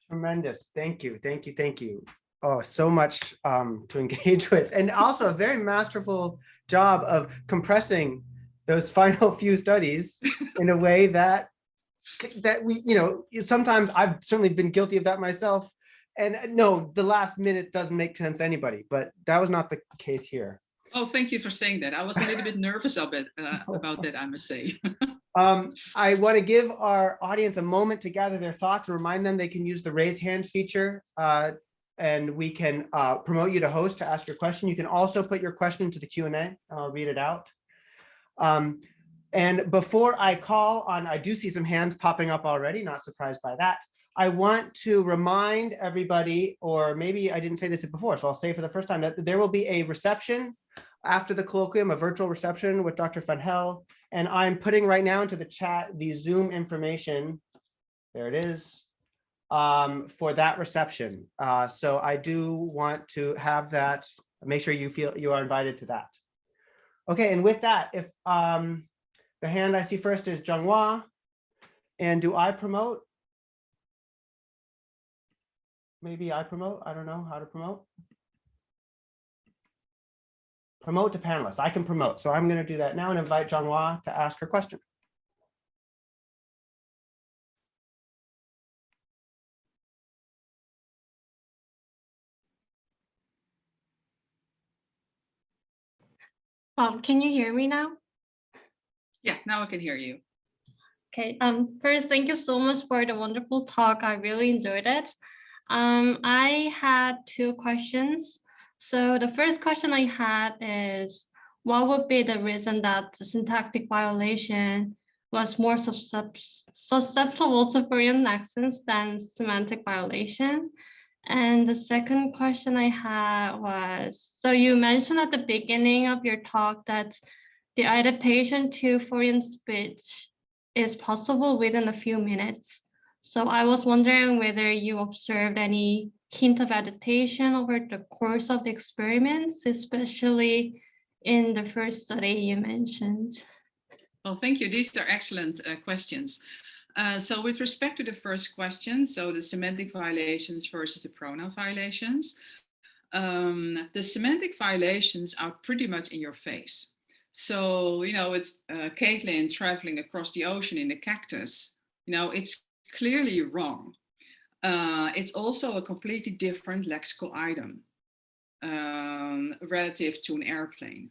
Tremendous. Thank you. Thank you. Thank you. Oh, so much to engage with, and also a very masterful job of compressing those final few studies in a way that we, sometimes I've certainly been guilty of that myself. And no, the last minute doesn't make sense to anybody, but that was not the case here. Oh, thank you for saying that. I was a little bit nervous about that, I must say. I want to give our audience a moment to gather their thoughts and remind them they can use the raise hand feature. And we can promote you to host to ask your question. You can also put your question into the Q&A, and I'll read it out. And before I call on, I do see some hands popping up already, not surprised by that. I want to remind everybody, or maybe I didn't say this before, so I'll say for the first time, that there will be a reception after the colloquium, a virtual reception with Dr. Van Hel. And I'm putting right now into the chat the Zoom information. There it is. For that reception. So I do want to have that, make sure you feel you are invited to that. Okay, and with that, if the hand I see first is Zhenghua, and do I promote? Maybe I promote, I don't know how to promote. Promote to panelists, I can promote. So I'm gonna do that now and invite Zhenghua to ask her question. Can you hear me now? Yeah, now I can hear you. Okay. First, thank you so much for the wonderful talk. I really enjoyed it. I had two questions. So the first question I had is, what would be the reason that the syntactic violation was more susceptible to foreign accents than semantic violation? And the second question I had was, so you mentioned at the beginning of your talk that the adaptation to foreign speech is possible within a few minutes. So I was wondering whether you observed any hint of adaptation over the course of the experiments, especially in the first study you mentioned. Well, thank you. These are excellent questions. So with respect to the first question, so the semantic violations versus the pronoun violations, the semantic violations are pretty much in your face. So, you know, it's Caitlin traveling across the ocean in a cactus. You know, it's clearly wrong. It's also a completely different lexical item relative to an airplane.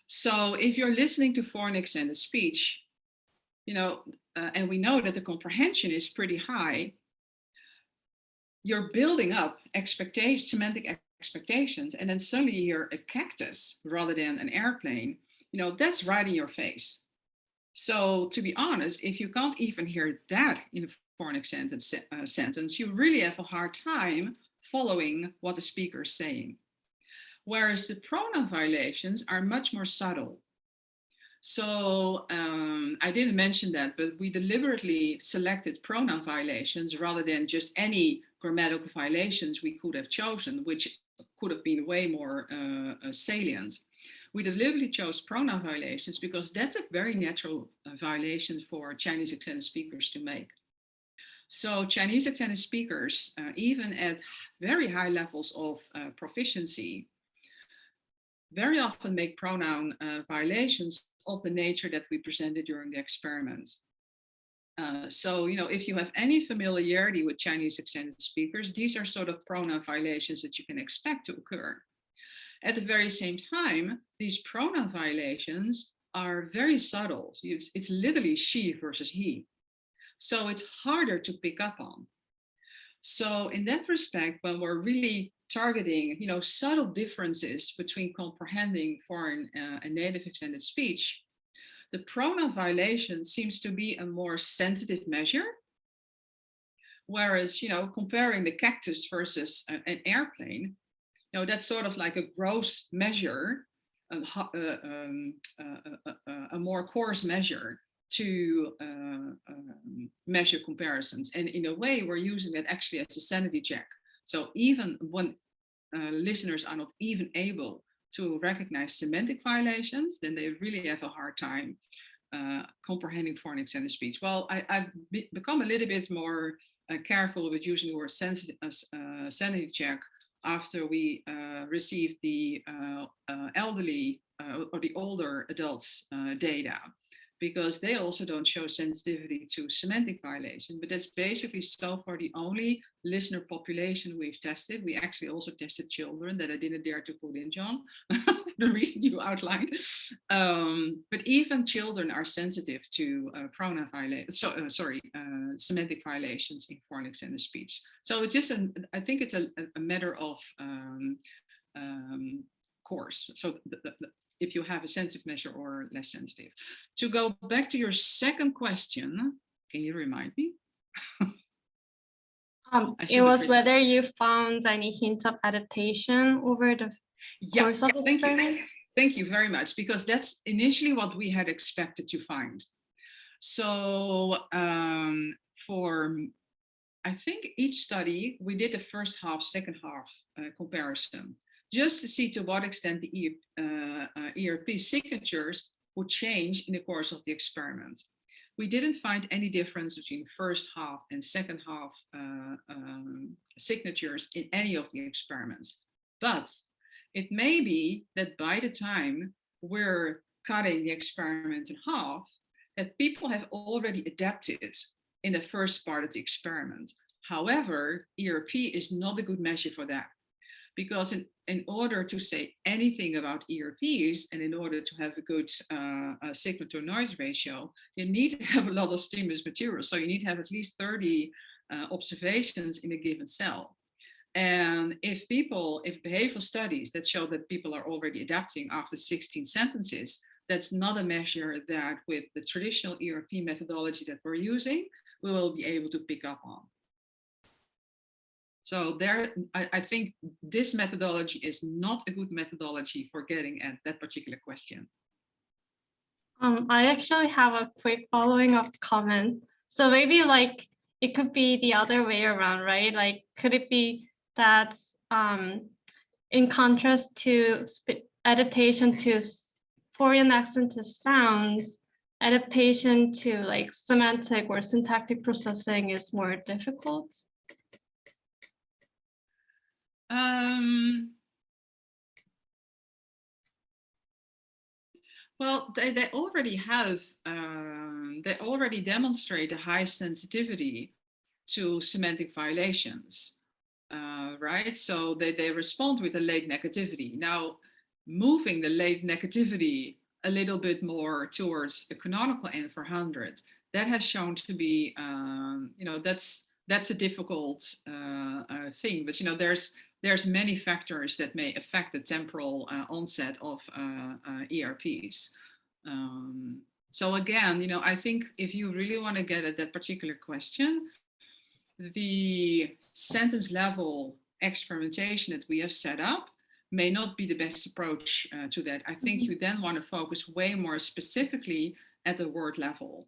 So if you're listening to foreign accented speech, you know, and we know that the comprehension is pretty high, you're building up semantic expectations, and then suddenly you hear a cactus rather than an airplane, you know, that's right in your face. So to be honest, if you can't even hear that in a foreign accented sentence, you really have a hard time following what the speaker is saying. Whereas the pronoun violations are much more subtle. So I didn't mention that, but we deliberately selected pronoun violations rather than just any grammatical violations we could have chosen, which could have been way more salient. We deliberately chose pronoun violations because that's a very natural violation for Chinese accented speakers to make. So Chinese accented speakers, even at very high levels of proficiency, very often make pronoun violations of the nature that we presented during the experiment. So, you know, if you have any familiarity with Chinese accented speakers, these are sort of pronoun violations that you can expect to occur. At the very same time, these pronoun violations are very subtle. It's literally she versus he. So it's harder to pick up on. So in that respect, when we're really targeting, you know, subtle differences between comprehending foreign and native accented speech, the pronoun violation seems to be a more sensitive measure. Whereas, you know, comparing the cactus versus an airplane, you know, that's sort of like a gross measure, a more coarse measure to measure comparisons. And in a way, we're using that actually as a sanity check. So even when listeners are not even able to recognize semantic violations, then they really have a hard time comprehending foreign accented speech. Well, I've become a little bit more careful with using the word sanity check after we received the elderly or the older adults data, because they also don't show sensitivity to semantic violation. But that's basically so far the only listener population we've tested. We actually also tested children that I didn't dare to put in, John, the reason you outlined. But even children are sensitive to pronoun violations, semantic violations in foreign accented speech. So it's just, I think it's a matter of course. So if you have a sensitive measure or less sensitive. To go back to your second question, can you remind me? It was whether you found any hint of adaptation over the course of the experiment. Thank you very much, because that's initially what we had expected to find. So for, I think each study, we did the first half, second half comparison, just to see to what extent the ERP signatures would change in the course of the experiment. We didn't find any difference between first half and second half signatures in any of the experiments. But it may be that by the time we're cutting the experiment in half, that people have already adapted in the first part of the experiment. However, ERP is not a good measure for that, because in order to say anything about ERPs and in order to have a good signal to noise ratio, you need to have a lot of stimulus material. So you need to have at least 30 observations in a given cell. And if behavioral studies that show that people are already adapting after 16 sentences, that's not a measure that with the traditional ERP methodology that we're using, we will be able to pick up on. So I think this methodology is not a good methodology for getting at that particular question. I actually have a quick following up comment. So maybe like it could be the other way around, right? Like, could it be that in contrast to adaptation to foreign accent to sounds, adaptation to like semantic or syntactic processing is more difficult? Well, they already have, they already demonstrate a high sensitivity to semantic violations, right? So they respond with a late negativity. Now, moving the late negativity a little bit more towards a canonical N400, that has shown to be, that's a difficult thing. But there's many factors that may affect the temporal onset of ERPs. So again, I think if you really want to get at that particular question, the sentence level experimentation that we have set up may not be the best approach to that. I think you then want to focus way more specifically at the word level.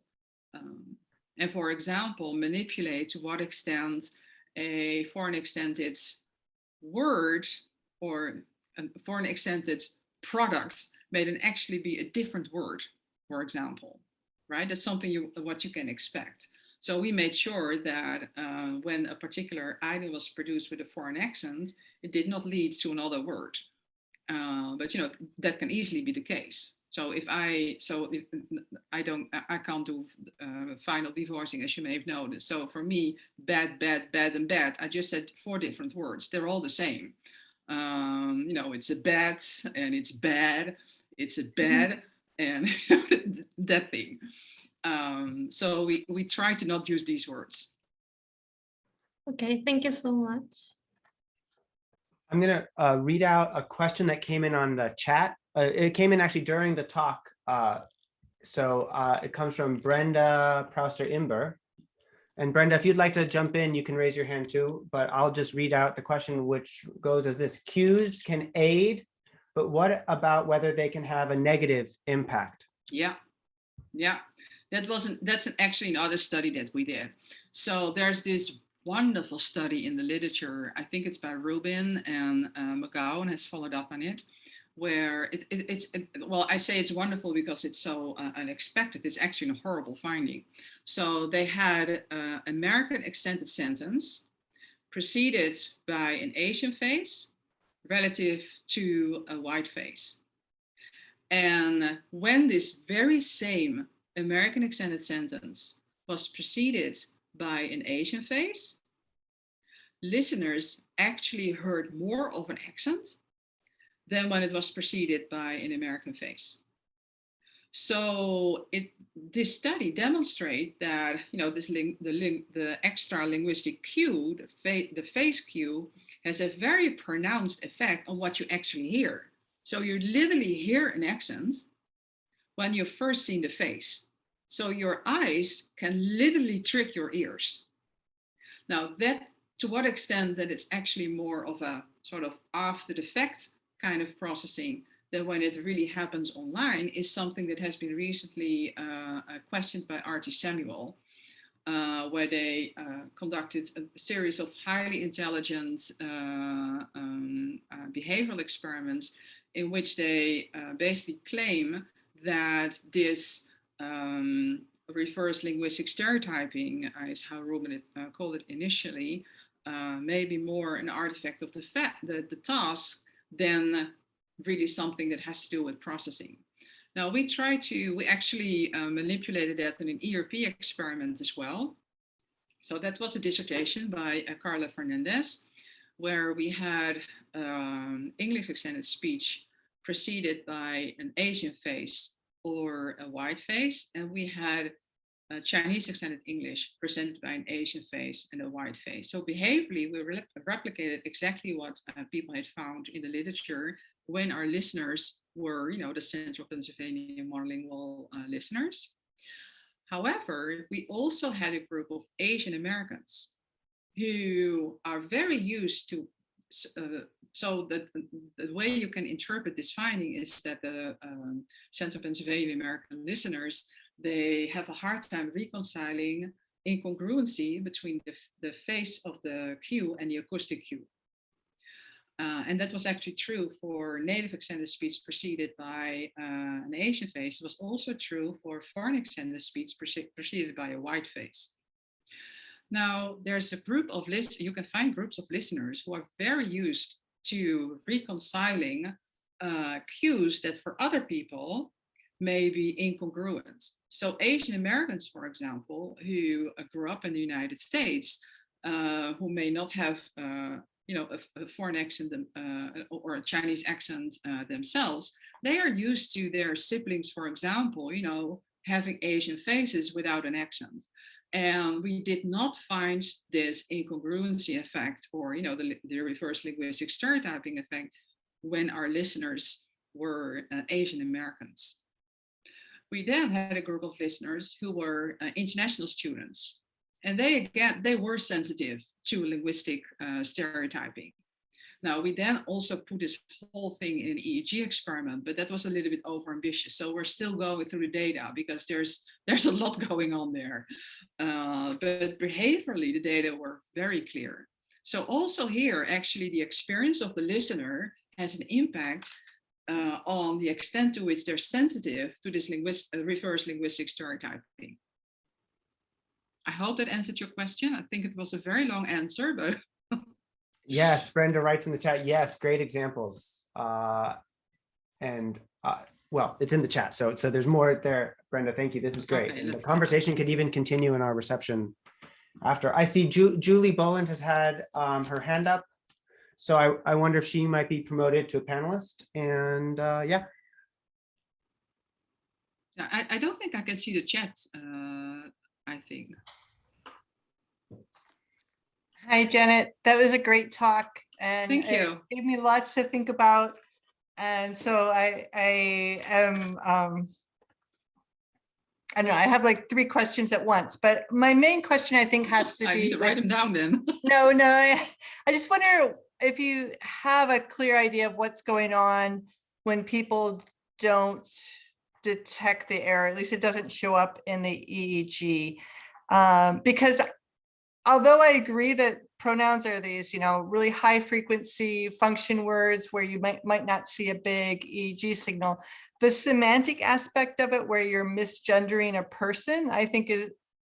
And for example, manipulate to what extent a foreign accented word or a foreign accented product may then actually be a different word, for example, right? That's something what you can expect. So we made sure that when a particular item was produced with a foreign accent, it did not lead to another word. But that can easily be the case. So I can't do final divorcing, as you may have noticed. So for me, bad, bad, bad, and bad, I just said 4 different words. They're all the same. It's a bad, and it's bad. It's a bad, and that thing. So we try to not use these words. Okay, thank you so much. I'm going to read out a question that came in on the chat. It came in actually during the talk. So it comes from Brenda Prouster-Imber. And Brenda, if you'd like to jump in, you can raise your hand too, but I'll just read out the question, which goes as this: cues can aid, but what about whether they can have a negative impact? Yeah. That's actually another study that we did. So there's this wonderful study in the literature, I think it's by Rubin, and McGowan has followed up on it, where well, I say it's wonderful because it's so unexpected. It's actually a horrible finding. So they had American accented sentence preceded by an Asian face relative to a white face. And when this very same American accented sentence was preceded by an Asian face, listeners actually heard more of an accent than when it was preceded by an American face. So this study demonstrates that the extra linguistic cue, the face cue, has a very pronounced effect on what you actually hear. So you literally hear an accent when you've first seen the face. So your eyes can literally trick your ears. Now, that to what extent that it's actually more of a sort of after the fact kind of processing than when it really happens online is something that has been recently questioned by R.T. Samuel, where they conducted a series of highly intelligent behavioral experiments in which they basically claim that this reverse linguistic stereotyping, is how Rubin called it initially, may be more an artifact of the task than really something that has to do with processing. Now we actually manipulated that in an ERP experiment as well. So that was a dissertation by Carla Fernandez, where we had English accented speech preceded by an Asian face or a white face, and we had Chinese accented English presented by an Asian face and a white face. So behaviorally, we replicated exactly what people had found in the literature when our listeners were, the Central Pennsylvania monolingual listeners. However, we also had a group of Asian Americans who are very used to, so that the way you can interpret this finding is that the Central Pennsylvania American listeners, they have a hard time reconciling incongruency between the face of the cue and the acoustic cue. And that was actually true for native accented speech preceded by an Asian face. It was also true for foreign accented speech preceded by a white face. Now, there's a group of listeners, you can find groups of listeners who are very used to reconciling cues that for other people may be incongruent. So Asian Americans, for example, who grew up in the United States, who may not have a foreign accent or a Chinese accent themselves, they are used to their siblings, for example, having Asian faces without an accent. And we did not find this incongruency effect or, the reverse linguistic stereotyping effect when our listeners were Asian Americans. We then had a group of listeners who were international students. And they were sensitive to linguistic stereotyping. Now, we then also put this whole thing in an EEG experiment, but that was a little bit overambitious. So we're still going through the data because there's a lot going on there. But behaviorally, the data were very clear. So also here, actually, the experience of the listener has an impact on the extent to which they're sensitive to this reverse linguistic stereotyping. I hope that answered your question. I think it was a very long answer, but Yes, Brenda writes in the chat, yes, great examples. Well, it's in the chat. So there's more there, Brenda, thank you. This is great. Okay, and the conversation could even continue in our reception after. I see Julie Boland has had her hand up. So I wonder if she might be promoted to a panelist. And yeah. I don't think I can see the chat, I think. Hi, Janet. That was a great talk. And Thank you. It gave me lots to think about. And so I am, I don't know, I have like 3 questions at once, but my main question I think has to be. I need to write them down then. No, I just wonder if you have a clear idea of what's going on when people don't detect the error, at least it doesn't show up in the EEG. Because although I agree that pronouns are these, really high frequency function words where you might not see a big EEG signal, the semantic aspect of it where you're misgendering a person, I think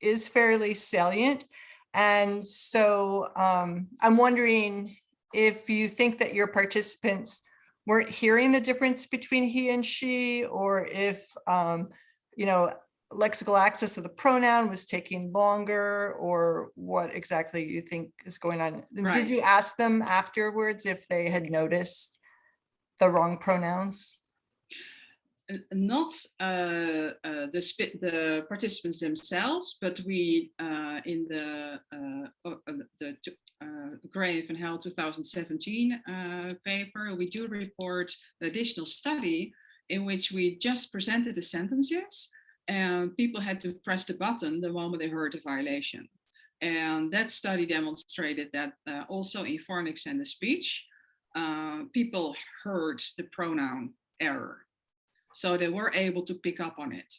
is fairly salient. And so I'm wondering if you think that your participants weren't hearing the difference between he and she, or if, lexical access of the pronoun was taking longer, or what exactly you think is going on. Right. Did you ask them afterwards if they had noticed the wrong pronouns? Not the participants themselves, but we in the Gray van Hel 2017 paper, we do report the additional study in which we just presented the sentences and people had to press the button the moment they heard the violation. And that study demonstrated that also in foreign accented speech, people heard the pronoun error. So they were able to pick up on it.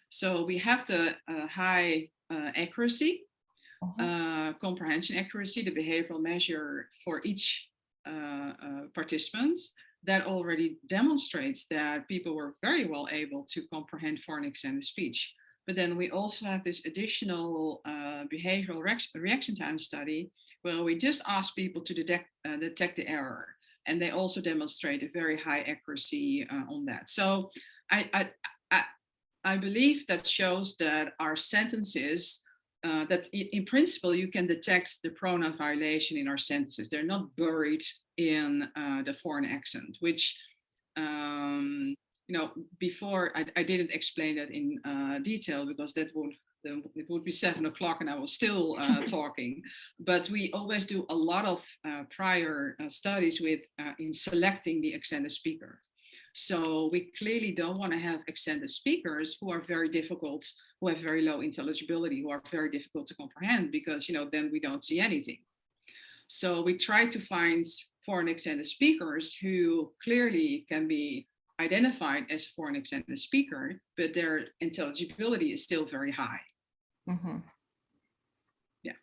So we have the high accuracy, comprehension accuracy, the behavioral measure for each participant that already demonstrates that people were very well able to comprehend foreign accented speech. But then we also have this additional behavioral reaction time study where we just ask people to detect the error. And they also demonstrate a very high accuracy on that. So I believe that shows that our sentences, that in principle, you can detect the pronoun violation in our sentences. They're not buried in the foreign accent, which, before I didn't explain that in detail because that would it would be 7 o'clock and I was still talking. But we always do a lot of prior studies with in selecting the extended speaker. So we clearly don't want to have extended speakers who are very difficult, who have very low intelligibility, who are very difficult to comprehend, because then we don't see anything. So we try to find foreign extended speakers who clearly can be identified as a foreign extended speaker, but their intelligibility is still very high. Mm-hmm. Yeah.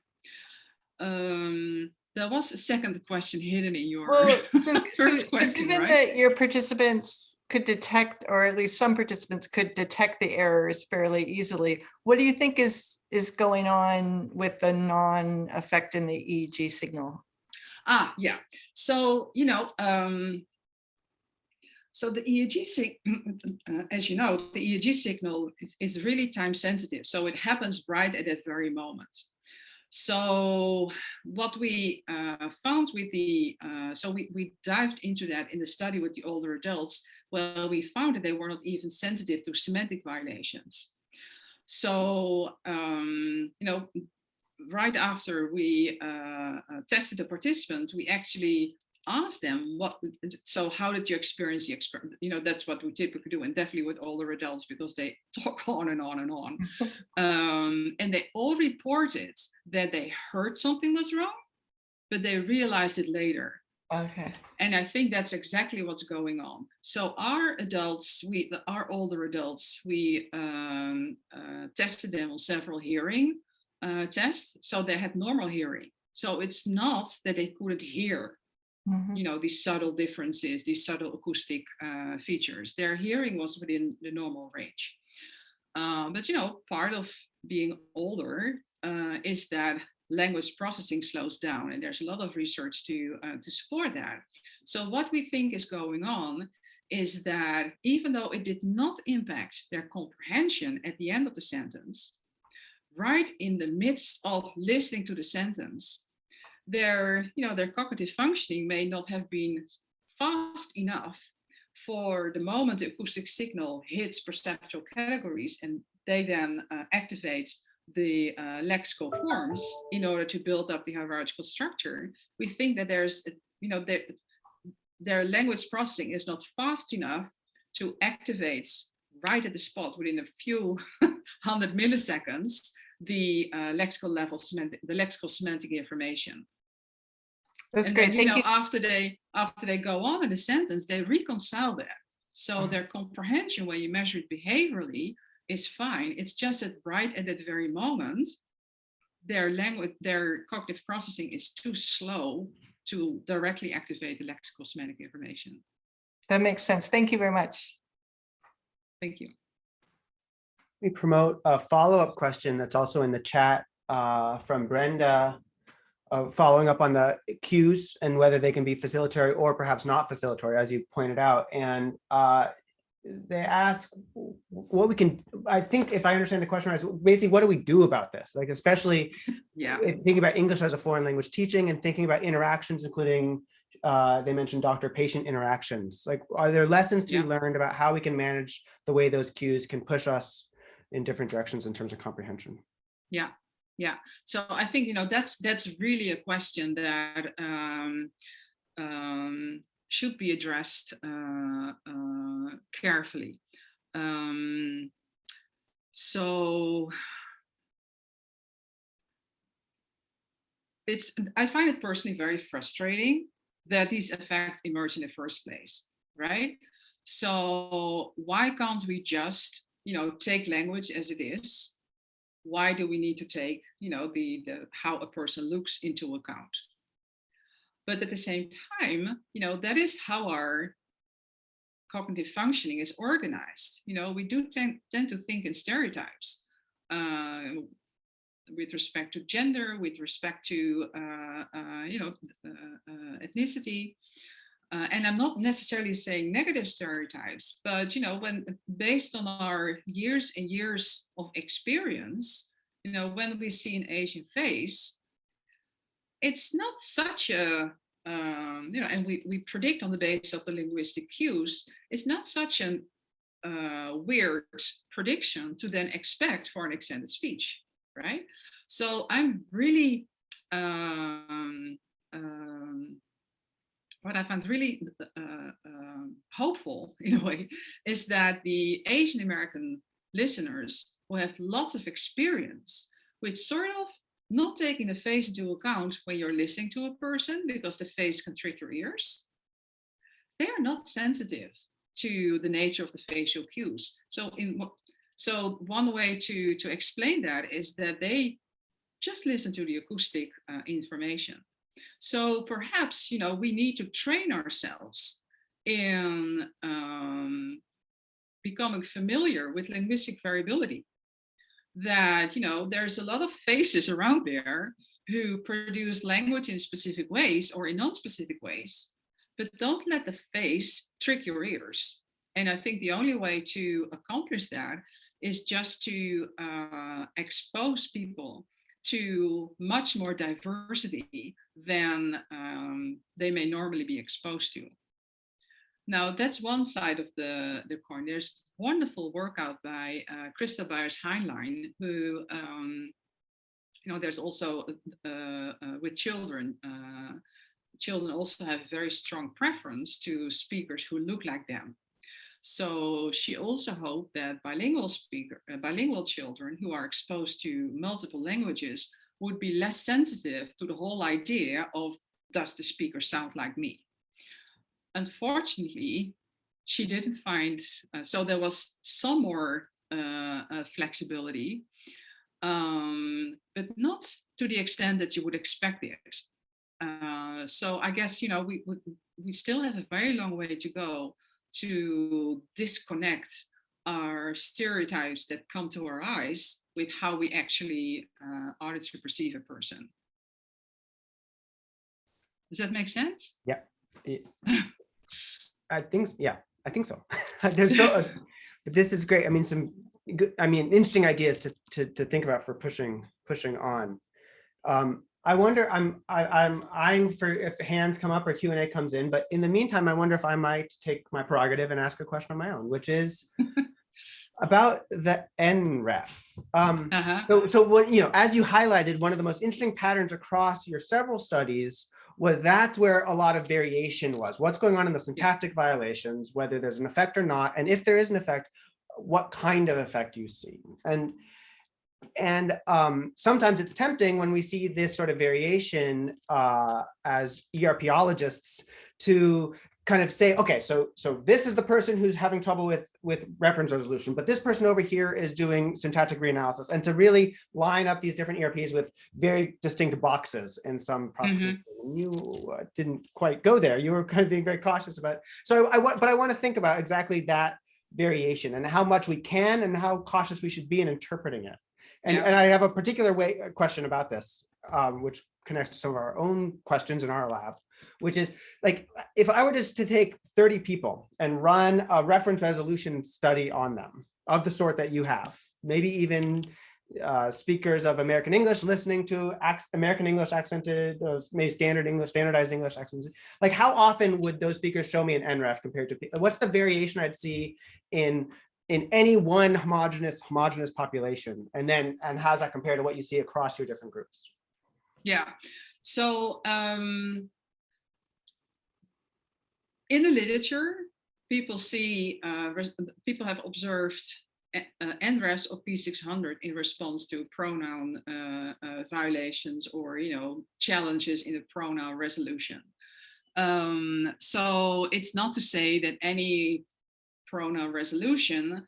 There was a second question hidden in your first question, given right? that your participants could detect, or at least some participants could detect the errors fairly easily, what do you think is going on with the non-effect in the EEG signal? Yeah. So, so the EEG signal, as you know, the EEG signal is really time sensitive. So it happens right at that very moment. So what we found with the, so we dived into that in the study with the older adults. Well, we found that they were not even sensitive to semantic violations. So, right after we tested the participant, we actually asked them so how did you experience the experiment? That's what we typically do, and definitely with older adults, because they talk on and on and on. And they all reported that they heard something was wrong, but they realized it later. Okay. And I think that's exactly what's going on. So our adults, our older adults, we tested them on several hearing tests. So they had normal hearing. So it's not that they couldn't hear, these subtle differences, these subtle acoustic features. Their hearing was within the normal range. But part of being older is that language processing slows down, and there's a lot of research to support that. So what we think is going on is that even though it did not impact their comprehension at the end of the sentence, right in the midst of listening to the sentence, their cognitive functioning may not have been fast enough for the moment the acoustic signal hits perceptual categories, and they then activate the lexical forms in order to build up the hierarchical structure. We think that there's, their language processing is not fast enough to activate right at the spot within a few 100 milliseconds the lexical level the lexical semantic information. That's and great. then, Thank you. after they go on in the sentence, they reconcile that. So their comprehension, when you measure it behaviorally, is fine. It's just that right at that very moment, their cognitive processing is too slow to directly activate the lexical semantic information. That makes sense. Thank you very much. Thank you. We promote a follow-up question that's also in the chat from Brenda, following up on the cues and whether they can be facilitatory or perhaps not facilitatory, as you pointed out. And they ask what we can, I think if I understand the question right, basically what do we do about this? Like, especially thinking about English as a foreign language teaching and thinking about interactions, including they mentioned doctor-patient interactions. Like, are there lessons to be learned about how we can manage the way those cues can push us in different directions in terms of comprehension? Yeah. So I think, that's really a question that should be addressed carefully. So I find it personally very frustrating that these effects emerge in the first place, right? So why can't we just, take language as it is? Why do we need to take, the how a person looks into account? But at the same time, that is how our cognitive functioning is organized. We do tend to think in stereotypes with respect to gender, with respect to, ethnicity. And I'm not necessarily saying negative stereotypes, but, when based on our years and years of experience, when we see an Asian face, it's not such a, and we predict on the basis of the linguistic cues, it's not such an weird prediction to then expect for an extended speech, right? So I'm really, what I find really hopeful in a way is that the Asian American listeners who have lots of experience with sort of not taking the face into account when you're listening to a person because the face can trick your ears, they are not sensitive to the nature of the facial cues. So one way to explain that is that they just listen to the acoustic information. So perhaps, we need to train ourselves in becoming familiar with linguistic variability. That, there's a lot of faces around there who produce language in specific ways or in non-specific ways, but don't let the face trick your ears. And I think the only way to accomplish that is just to expose people to much more diversity than they may normally be exposed to. Now, that's one side of the coin. There's wonderful workout by Christa Byers-Heinlein, who, there's also with children, children also have a very strong preference to speakers who look like them. So she also hoped that bilingual children who are exposed to multiple languages would be less sensitive to the whole idea of, does the speaker sound like me? Unfortunately, she didn't find, so there was some more flexibility, but not to the extent that you would expect it. So I guess, we still have a very long way to go to disconnect our stereotypes that come to our eyes with how we actually auditory perceive a person. Does that make sense? Yeah. I think so. There's so, but this is great. I mean, some good, interesting ideas to think about for pushing on. I wonder, I'm eyeing for if hands come up or Q&A comes in, but in the meantime, I wonder if I might take my prerogative and ask a question of my own, which is about the NREF. So what, as you highlighted, one of the most interesting patterns across your several studies was that's where a lot of variation was. What's going on in the syntactic violations, whether there's an effect or not, and if there is an effect, what kind of effect you see. And sometimes it's tempting when we see this sort of variation as ERPologists to kind of say, okay, so this is the person who's having trouble with reference resolution, but this person over here is doing syntactic reanalysis, and to really line up these different ERPs with very distinct boxes in some processes. You didn't quite go there. You were kind of being very cautious about it. So I want to think about exactly that variation and how much we can and how cautious we should be in interpreting it. And I have a particular question about this, which connects to some of our own questions in our lab, which is like, if I were just to take 30 people and run a reference resolution study on them of the sort that you have, maybe even speakers of American English listening to American English accented, maybe standardized English accents, like how often would those speakers show me an NREF compared to, what's the variation I'd see in any one homogeneous population, and how's that compared to what you see across your different groups? Yeah, so in the literature, people have observed NREFs of P600 in response to pronoun violations or challenges in the pronoun resolution. So it's not to say that any pronoun resolution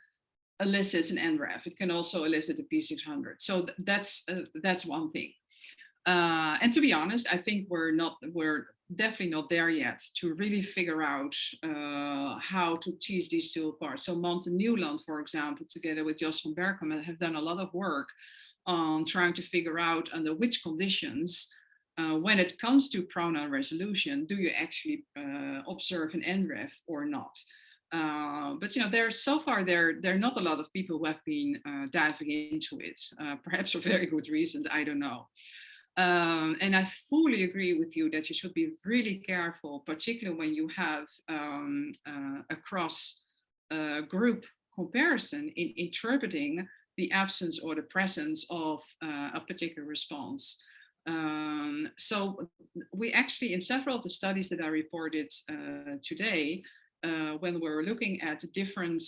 elicits an NREF. It can also elicit a P600. So that's one thing. And to be honest, I think we're definitely not there yet to really figure out how to tease these two apart. So Mont and Newland, for example, together with Jos van Berkel, have done a lot of work on trying to figure out under which conditions, when it comes to pronoun resolution, do you actually observe an NREF or not? But so far there are not a lot of people who have been diving into it, perhaps for very good reasons, I don't know. And I fully agree with you that you should be really careful, particularly when you have a cross group comparison in interpreting the absence or the presence of a particular response. So we actually, in several of the studies that I reported today, when we're looking at a different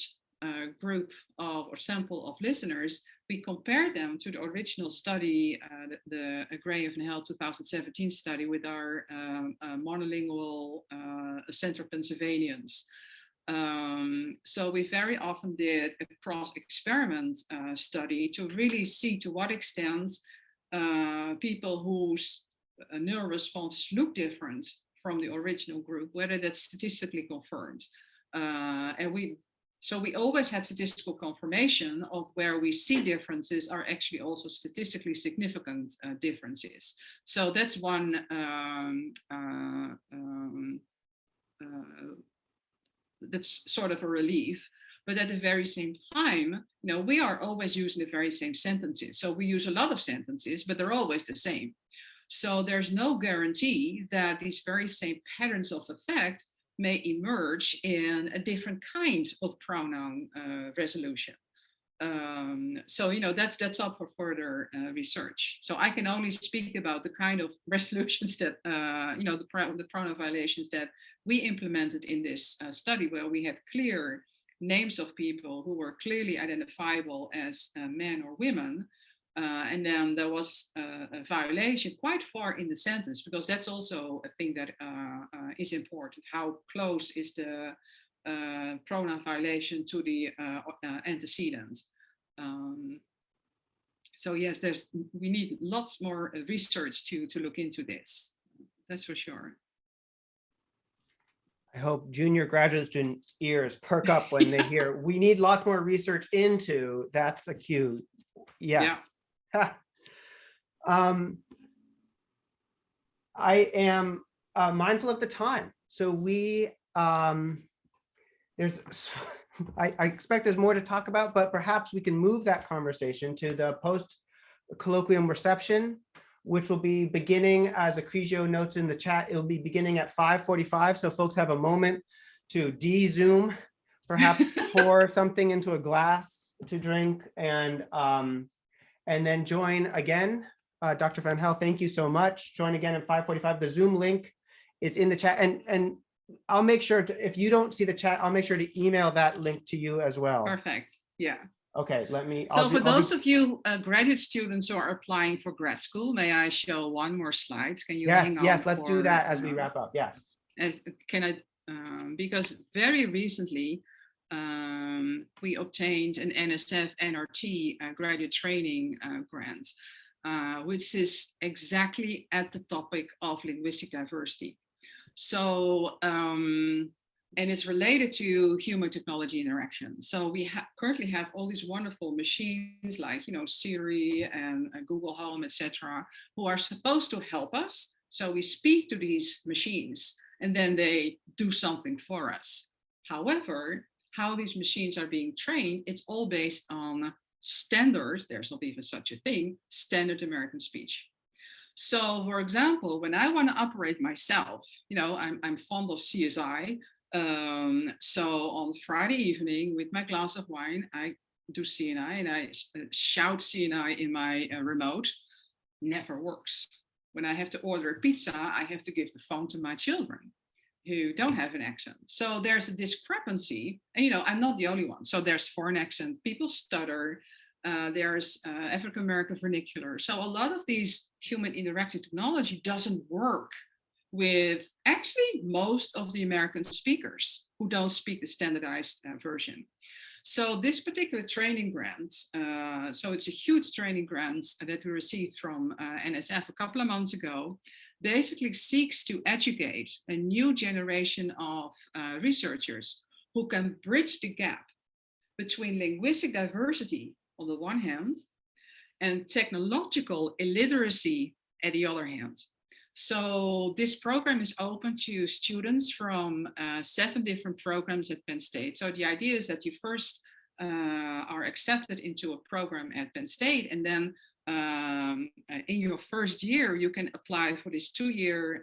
group of or sample of listeners, we compared them to the original study, the Gray of Hell 2017 study with our monolingual Central Pennsylvanians. So we very often did a cross-experiment study to really see to what extent people whose neural responses look different from the original group, whether that's statistically confirmed. So we always had statistical confirmation of where we see differences are actually also statistically significant differences. So that's one that's sort of a relief. But at the very same time, we are always using the very same sentences. So we use a lot of sentences, but they're always the same. So there's no guarantee that these very same patterns of effect may emerge in a different kind of pronoun resolution. So that's up for further research. So I can only speak about the kind of resolutions that the pronoun violations that we implemented in this study, where we had clear names of people who were clearly identifiable as men or women. And then there was a violation quite far in the sentence, because that's also a thing that is important. How close is the pronoun violation to the antecedent? So yes, we need lots more research to look into this. That's for sure. I hope junior graduate students' ears perk up when they hear we need lots more research into. That's a cue. Yes. Yeah. I am mindful of the time. So I expect there's more to talk about, but perhaps we can move that conversation to the post-colloquium reception, which will be beginning, as Acrisio notes in the chat, it'll be beginning at 5:45. So folks have a moment to de-Zoom, perhaps pour something into a glass to drink, and then join again. Dr. Van Hel, thank you so much. Join again at 5:45. The Zoom link is in the chat, and I'll make sure to, if you don't see the chat, I'll make sure to email that link to you as well. Perfect. Yeah. Okay, So for those of you graduate students who are applying for grad school, may I show one more slide? Can you hang on? Yes, let's do that as we wrap up. Yes. Because very recently we obtained an NSF NRT graduate training grant, which is exactly at the topic of linguistic diversity. So, and it's related to human technology interaction. So we currently have all these wonderful machines like, Siri and Google Home, etc., who are supposed to help us. So we speak to these machines and then they do something for us. However, how these machines are being trained, it's all based on standard, there's not even such a thing, standard American speech. So, for example, when I want to operate myself, I'm fond of CSI. So on Friday evening with my glass of wine, I do CNI and I shout CNI in my remote. Never works. When I have to order a pizza, I have to give the phone to my children who don't have an accent. So there's a discrepancy, and I'm not the only one. So there's foreign accent, people stutter. There's African-American vernacular. So a lot of these human interactive technology doesn't work with actually most of the American speakers who don't speak the standardized version. So this particular training grant, so it's a huge training grant that we received from NSF a couple of months ago, basically seeks to educate a new generation of researchers who can bridge the gap between linguistic diversity on the one hand, and technological illiteracy at the other hand. So this program is open to students from 7 different programs at Penn State. So the idea is that you first are accepted into a program at Penn State, and then in your first year, you can apply for this 2-year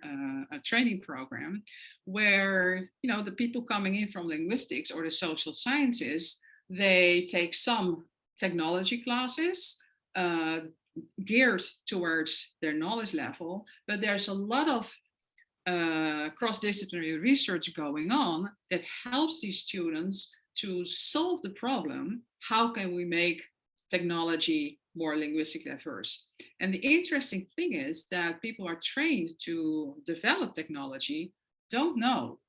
training program where, the people coming in from linguistics or the social sciences They take some technology classes geared towards their knowledge level, but there's a lot of cross-disciplinary research going on that helps these students to solve the problem. How can we make technology more linguistically diverse? And the interesting thing is that people are trained to develop technology don't know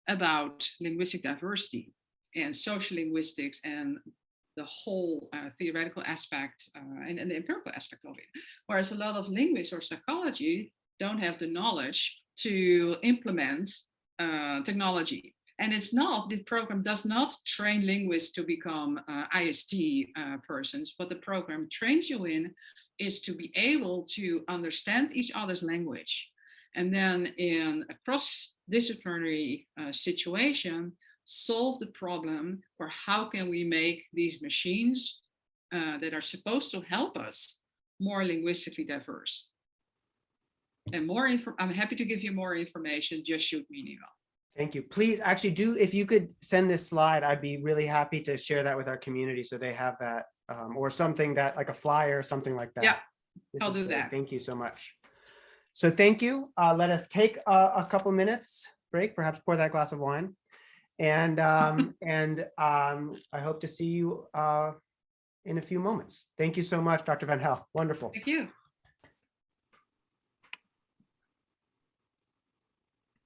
about linguistic diversity and social linguistics and the whole theoretical aspect and the empirical aspect of it. Whereas a lot of linguists or psychology don't have the knowledge to implement technology. And it's not, the program does not train linguists to become IST persons. What the program trains you in is to be able to understand each other's language. And then in a cross-disciplinary situation, solve the problem for how can we make these machines that are supposed to help us more linguistically diverse. And more I'm happy to give you more information, just shoot me an email. Thank you. Please, actually do, if you could send this slide, I'd be really happy to share that with our community so they have that, or something that, like a flyer or something like that. Yeah, This I'll is do great. that. Thank you so much. So thank you. Let us take a couple minutes break, perhaps pour that glass of wine. And I hope to see you in a few moments. Thank you so much, Dr. Van Hel. Wonderful. Thank you.